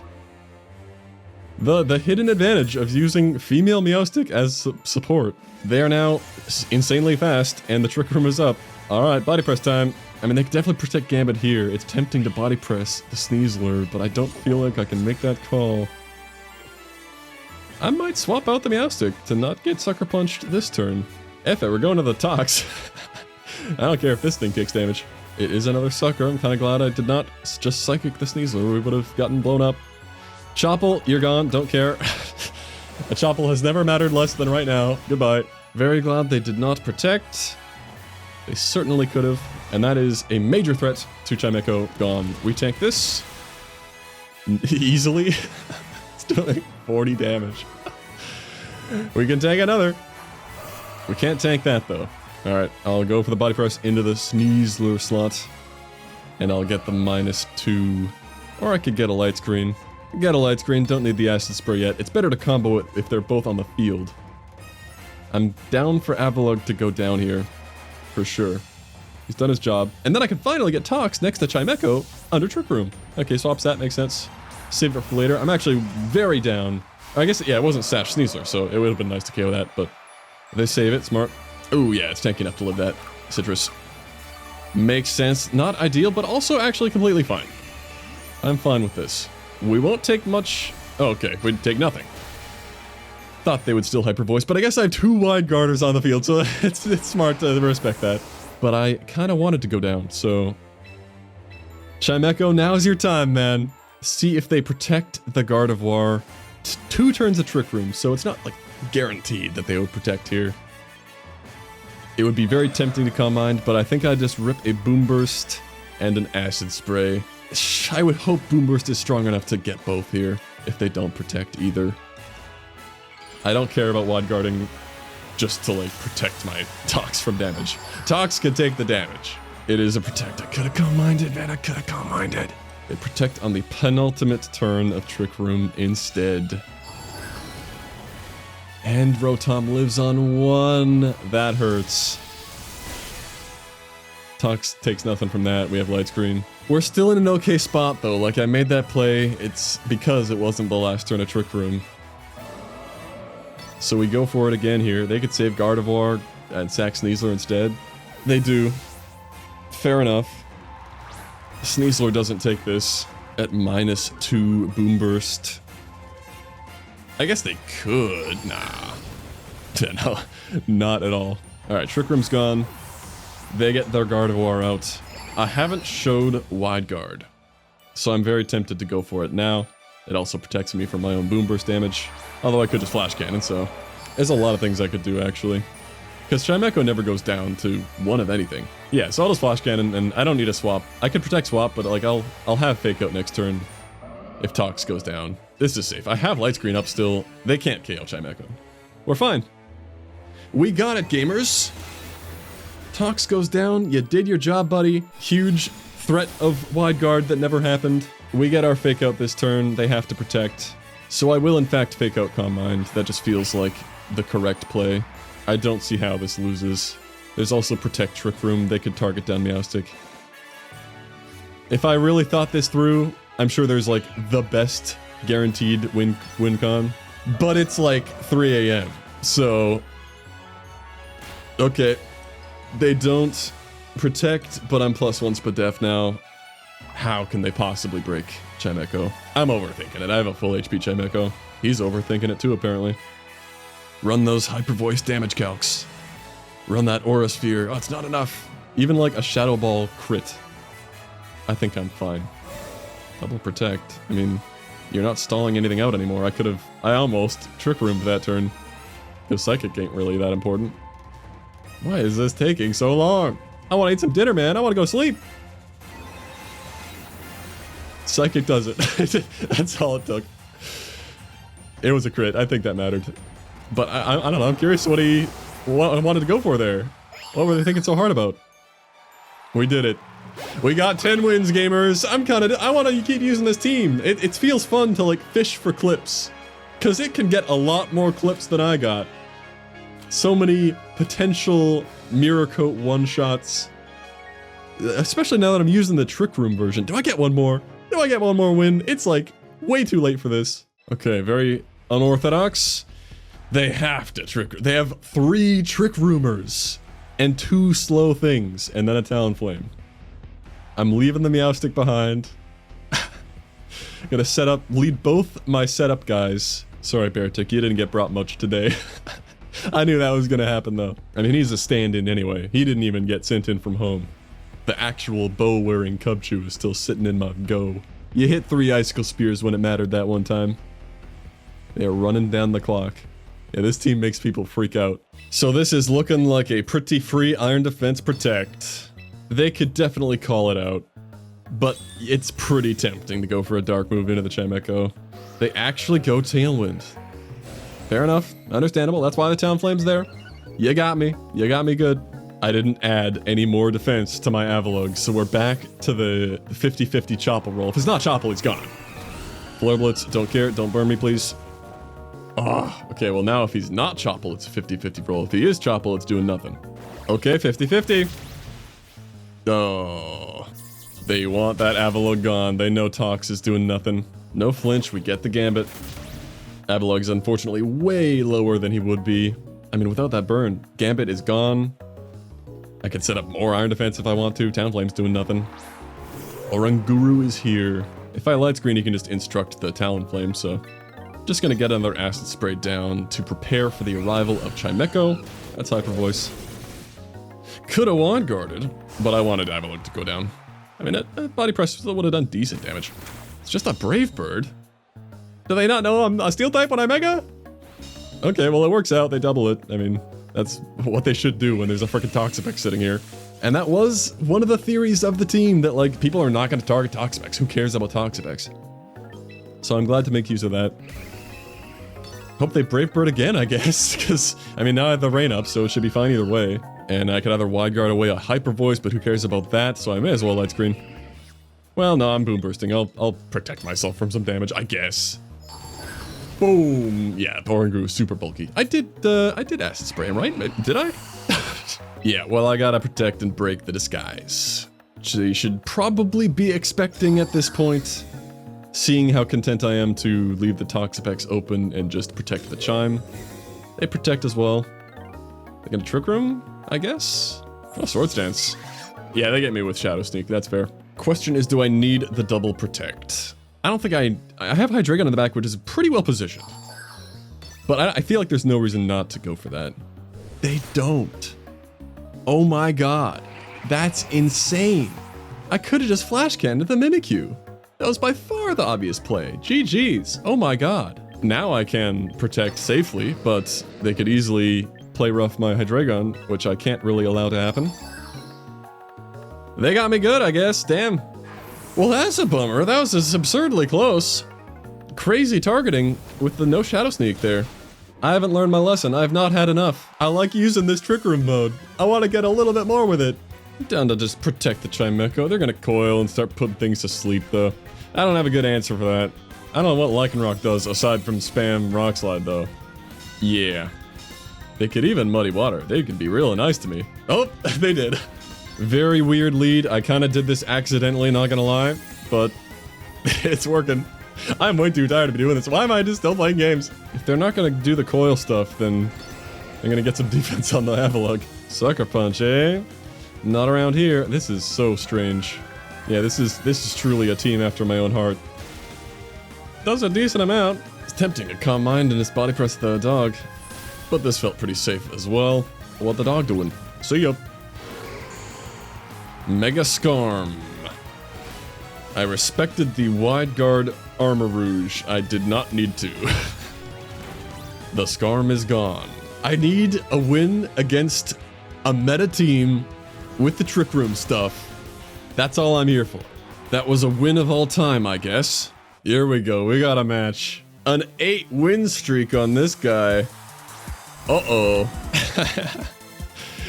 The hidden advantage of using female Meowstic as support. They are now insanely fast, and the Trick Room is up. Alright, body press time. I mean, they can definitely protect Gambit here. It's tempting to body press the Sneasler, but I don't feel like I can make that call. I might swap out the Meowstic to not get Sucker Punched this turn. F it, we're going to the Tox. I don't care if this thing takes damage. It is another Sucker. I'm kind of glad I did not just Psychic the Sneasler. We would have gotten blown up. Choppel, you're gone. Don't care. A Choppel has never mattered less than right now. Goodbye. Very glad they did not protect. They certainly could have. And that is a major threat to Chimecho gone. We tank this. Easily. It's doing 40 damage. We can tank another. We can't tank that though. Alright, I'll go for the body press into the Sneasler slot. And I'll get the -2. Or I could get a light screen. Got a light screen, don't need the acid spray yet. It's better to combo it if they're both on the field. I'm down for Epilogue to go down here, for sure. He's done his job. And then I can finally get Tox next to Chimecho under Trick Room. Okay, swaps that, makes sense. Save it for later. I'm actually very down. I guess, yeah, it wasn't Sash Sneasler, so it would have been nice to KO that, but they save it, smart. Oh yeah, it's tanky enough to live that. Citrus. Makes sense. Not ideal, but also actually completely fine. I'm fine with this. We won't take much... Oh, okay, we'd take nothing. Thought they would still Hyper Voice, but I guess I have 2 wide guarders on the field, so it's smart to respect that. But I kind of wanted to go down, so... Chimecho, now's your time, man. See if they protect the Gardevoir. 2 turns of Trick Room, so it's not, like, guaranteed that they would protect here. It would be very tempting to Calm Mind, but I think I'd just rip a Boom Burst and an Acid Spray. I would hope Boom Burst is strong enough to get both here, if they don't protect either. I don't care about wide guarding just to, like, protect my Tox from damage. Tox can take the damage. It is a protect. I could've Calm Minded, man, I could've Calm Minded. They protect on the penultimate turn of Trick Room instead. And Rotom lives on 1. That hurts. Tox takes nothing from that. We have Light Screen. We're still in an okay spot, though. Like, I made that play. It's because it wasn't the last turn of Trick Room. So we go for it again here. They could save Gardevoir and sack Sneasler instead. They do. Fair enough. Sneasler doesn't take this at -2 Boom Burst. I guess they could. Nah. No, not at all. Alright, Trick Room's gone. They get their Gardevoir out. I haven't showed Wide Guard, so I'm very tempted to go for it now. It also protects me from my own Boom Burst damage. Although I could just Flash Cannon, so... There's a lot of things I could do, actually. Because Chimecho never goes down to 1 of anything. Yeah, so I'll just Flash Cannon, and I don't need a swap. I could protect swap, but like I'll have Fake Out next turn if Tox goes down. This is safe. I have Light Screen up still. They can't KO Chimecho. We're fine. We got it, gamers! Tox goes down. You did your job, buddy. Huge threat of Wide Guard that never happened. We get our Fake Out this turn. They have to protect. So I will in fact Fake Out Calm Mind. That just feels like the correct play. I don't see how this loses. There's also Protect Trick Room. They could target down Meowstic. If I really thought this through, I'm sure there's like the best guaranteed win con. But it's like 3 AM. So... Okay. They don't protect, but I'm +1 Spadef now. How can they possibly break Chimecho? I'm overthinking it. I have a full HP Chimecho. He's overthinking it too, apparently. Run those Hyper Voice damage calcs. Run that Aura Sphere. Oh, it's not enough. Even like a Shadow Ball crit. I think I'm fine. Double Protect. I mean, you're not stalling anything out anymore. I almost Trick Roomed that turn. Because Psychic ain't really that important. Why is this taking so long? I want to eat some dinner, man. I want to go sleep. Psychic does it. That's all it took. It was a crit. I think that mattered. But I don't know. I'm curious what I wanted to go for there. What were they thinking so hard about? We did it. We got 10 wins, gamers. I want to keep using this team. It feels fun to like fish for clips. Because it can get a lot more clips than I got. So many potential Mirror Coat one-shots. Especially now that I'm using the Trick Room version. Do I get one more? Do I get one more win? It's like way too late for this. Okay, very unorthodox. They have to They have 3 Trick Roomers. And 2 slow things. And then a Talonflame. I'm leaving the Meowstic behind. Gonna lead both my setup guys. Sorry, Beartick, you didn't get brought much today. I knew that was gonna happen though. I mean, he's a stand-in anyway. He didn't even get sent in from home. The actual bow-wearing Cubchoo is still sitting in my go. You hit 3 Icicle Spears when it mattered that one time. They are running down the clock. Yeah, this team makes people freak out. So this is looking like a pretty free Iron Defense Protect. They could definitely call it out. But it's pretty tempting to go for a Dark move into the Chimecho. They actually go Tailwind. Fair enough. Understandable. That's why the Talonflame's there. You got me. You got me good. I didn't add any more defense to my Epilogue, so we're back to the 50-50 Chople roll. If it's not Chople, he's gone. Flare Blitz, don't care. Don't burn me, please. Ah, okay, well now if he's not Chopple, it's a 50-50 roll. If he is Chopple, it's doing nothing. Okay, 50-50. Oh, they want that Epilogue gone. They know Tox is doing nothing. No flinch, we get the Gambit. Epilogue's unfortunately way lower than he would be. I mean, without that burn, Gambit is gone. I can set up more Iron Defense if I want to. Talonflame's doing nothing. Oranguru is here. If I light screen, he can just instruct the Talonflame, so... Just gonna get another Acid Spray down to prepare for the arrival of Chimecho. That's Hyper Voice. Could have Wand Guarded, but I wanted Epilogue to go down. I mean, Body Press still would have done decent damage. It's just a Brave Bird. Do they not know I'm a Steel type when I Mega? Okay, well it works out. They double it. I mean, that's what they should do when there's a freaking Toxapex sitting here. And that was one of the theories of the team, that like people are not going to target Toxapex. Who cares about Toxapex? So I'm glad to make use of that. Hope they Brave Bird again, I guess, because I mean now I have the rain up, so it should be fine either way. And I could either Wide Guard away a Hyper Voice, but who cares about that? So I may as well light screen. Well, no, I'm Boom Bursting. I'll protect myself from some damage, I guess. Boom! Yeah, Oranguru is super bulky. I did Acid Spray him, right? Did I? Yeah, well, I gotta protect and break the disguise. Which they should probably be expecting at this point. Seeing how content I am to leave the Toxapex open and just protect the Chime. They protect as well. They're gonna Trick Room, I guess? Oh, Swords Dance. Yeah, they get me with Shadow Sneak, that's fair. Question is, do I need the double protect? I don't think I have Hydreigon in the back, which is pretty well positioned. But I feel like there's no reason not to go for that. They don't. Oh my god. That's insane. I could have just Flash Canned the Mimikyu. That was by far the obvious play. GG's. Oh my god. Now I can protect safely, but they could easily play rough my Hydreigon, which I can't really allow to happen. They got me good, I guess. Damn. Well, that's a bummer. That was just absurdly close. Crazy targeting with the no Shadow Sneak there. I haven't learned my lesson. I've not had enough. I like using this Trick Room mode. I want to get a little bit more with it. I'm down to just protect the Chimecho. They're going to coil and start putting things to sleep, though. I don't have a good answer for that. I don't know what Lycanroc does aside from spam Rock Slide, though. Yeah. They could even Muddy Water. They could be real nice to me. Oh, they did. Very weird lead. I kind of did this accidentally, not gonna lie, but it's working. I'm way too tired to be doing this. Why am I just still playing games? If they're not gonna do the coil stuff, then I'm gonna get some defense on the Epilogue. Sucker Punch, eh? Not around here. This is so strange. Yeah, this is truly a team after my own heart. Does a decent amount. It's tempting to Calm Mind and just Body Press the dog, but this felt pretty safe as well. What the dog doing? See ya. Mega Scarm. I respected the Wide Guard Armor Rouge. I did not need to. The Scarm is gone. I need a win against a meta team with the Trick Room stuff. That's all I'm here for. That was a win of all time, I guess. Here we go. We got a match. An 8-win streak on this guy. Uh-oh.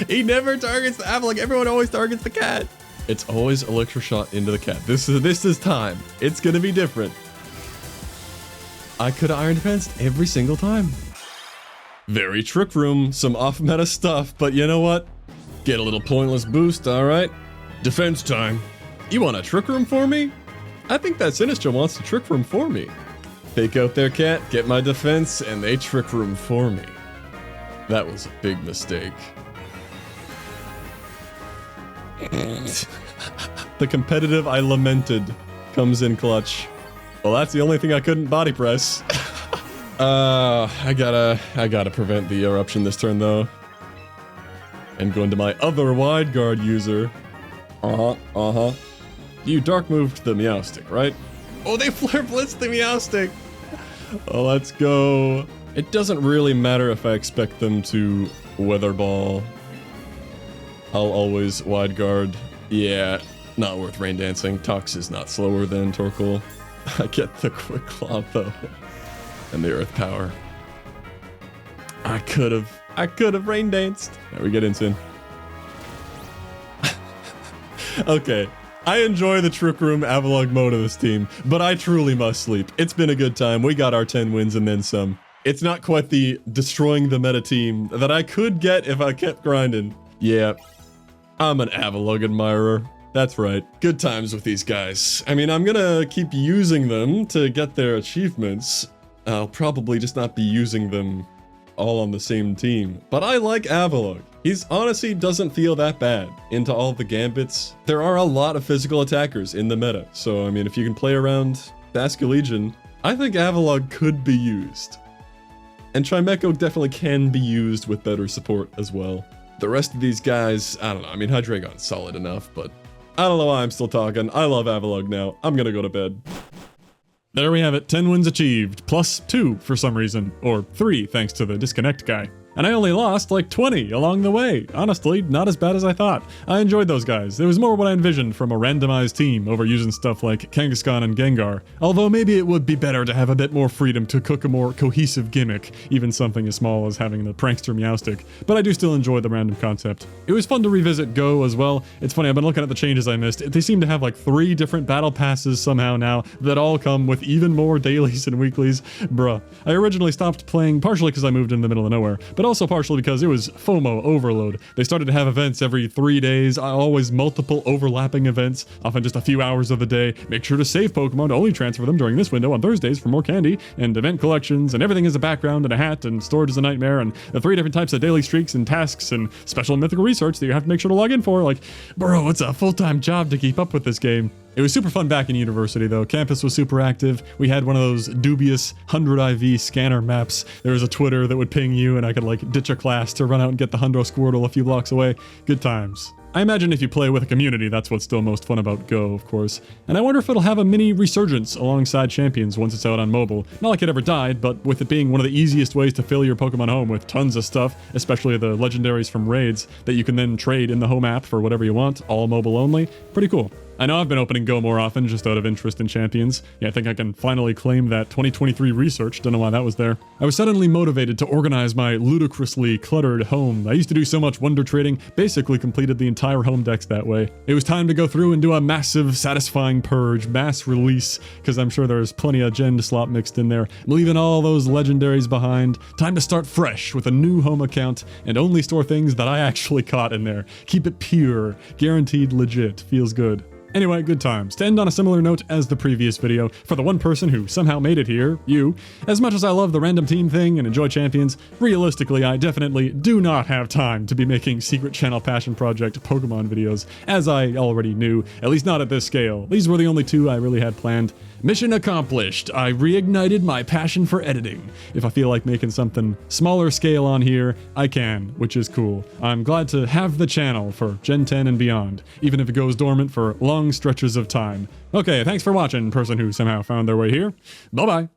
He never targets the Epilogue. Everyone always targets the cat. It's always Electroshot into the cat. This is time. It's gonna be different. I could have Iron Defense every single time. Very Trick Room, some off-meta stuff, but you know what? Get a little pointless boost, alright? Defense time. You want a Trick Room for me? I think that Sinistcha wants to Trick Room for me. Fake out their cat, get my defense, and they Trick Room for me. That was a big mistake. The competitive I lamented comes in clutch. Well, that's the only thing I couldn't body press. I gotta prevent the eruption this turn though. And go into my other Wide Guard user. You Dark Moved the Meowstic, right? Oh, they Flare Blitzed the Meowstic! Oh, let's go. It doesn't really matter if I expect them to Weather Ball. I'll always Wide Guard. Yeah, not worth Rain Dancing. Tox is not slower than Torkoal. I get the Quick Claw though. And the Earth Power. I could have Rain Danced. There we get Instant. Okay, I enjoy the Trick Room Epilogue mode of this team, but I truly must sleep. It's been a good time. We got our 10 wins and then some. It's not quite the destroying the meta team that I could get if I kept grinding. Yeah, I'm an Epilogue admirer. That's right. Good times with these guys. I mean, I'm gonna keep using them to get their achievements. I'll probably just not be using them all on the same team. But I like Epilogue. He's honestly doesn't feel that bad into all the gambits. There are a lot of physical attackers in the meta, so I mean, if you can play around Basque Legion, I think Epilogue could be used. And Trimeco definitely can be used with better support as well. The rest of these guys, I don't know, I mean, Hydreigon's solid enough, but I don't know why I'm still talking. I love Epilogue now. I'm gonna go to bed. There we have it, 10 wins achieved, plus 2 for some reason, or 3 thanks to the disconnect guy. And I only lost like 20 along the way. Honestly, not as bad as I thought. I enjoyed those guys. It was more what I envisioned from a randomized team over using stuff like Kangaskhan and Gengar. Although maybe it would be better to have a bit more freedom to cook a more cohesive gimmick, even something as small as having the Prankster Meowstic. But I do still enjoy the random concept. It was fun to revisit Go as well. It's funny, I've been looking at the changes I missed. They seem to have like 3 different battle passes somehow now that all come with even more dailies and weeklies. Bruh. I originally stopped playing partially because I moved in the middle of nowhere, but also partially because it was FOMO overload. They started to have events every 3 days, always multiple overlapping events, often just a few hours of the day. Make sure to save Pokemon to only transfer them during this window on Thursdays for more candy, and event collections, and everything is a background and a hat, and storage is a nightmare, and the 3 different types of daily streaks and tasks and special mythical research that you have to make sure to log in for. Like, bro, it's a full-time job to keep up with this game. It was super fun back in university though. Campus was super active. We had one of those dubious 100 IV scanner maps. There was a Twitter that would ping you and I could like ditch a class to run out and get the Hundo Squirtle a few blocks away. Good times. I imagine if you play with a community, that's what's still most fun about Go, of course. And I wonder if it'll have a mini resurgence alongside Champions once it's out on mobile. Not like it ever died, but with it being one of the easiest ways to fill your Pokemon home with tons of stuff, especially the legendaries from raids, that you can then trade in the home app for whatever you want, all mobile only. Pretty cool. I know I've been opening Go more often just out of interest in Champions. Yeah, I think I can finally claim that 2023 research. Don't know why that was there. I was suddenly motivated to organize my ludicrously cluttered home. I used to do so much wonder trading, basically completed the entire home decks that way. It was time to go through and do a massive, satisfying purge, mass release, because I'm sure there's plenty of gen slop mixed in there, leaving all those legendaries behind. Time to start fresh with a new home account and only store things that I actually caught in there. Keep it pure, guaranteed legit, feels good. Anyway, good times. To end on a similar note as the previous video, for the one person who somehow made it here, you, as much as I love the random team thing and enjoy Champions, realistically I definitely do not have time to be making secret channel passion project Pokemon videos, as I already knew, at least not at this scale. These were the only 2 I really had planned. Mission accomplished. I reignited my passion for editing. If I feel like making something smaller scale on here, I can, which is cool. I'm glad to have the channel for Gen 10 and beyond, even if it goes dormant for long stretches of time. Okay, thanks for watching, person who somehow found their way here. Bye-bye.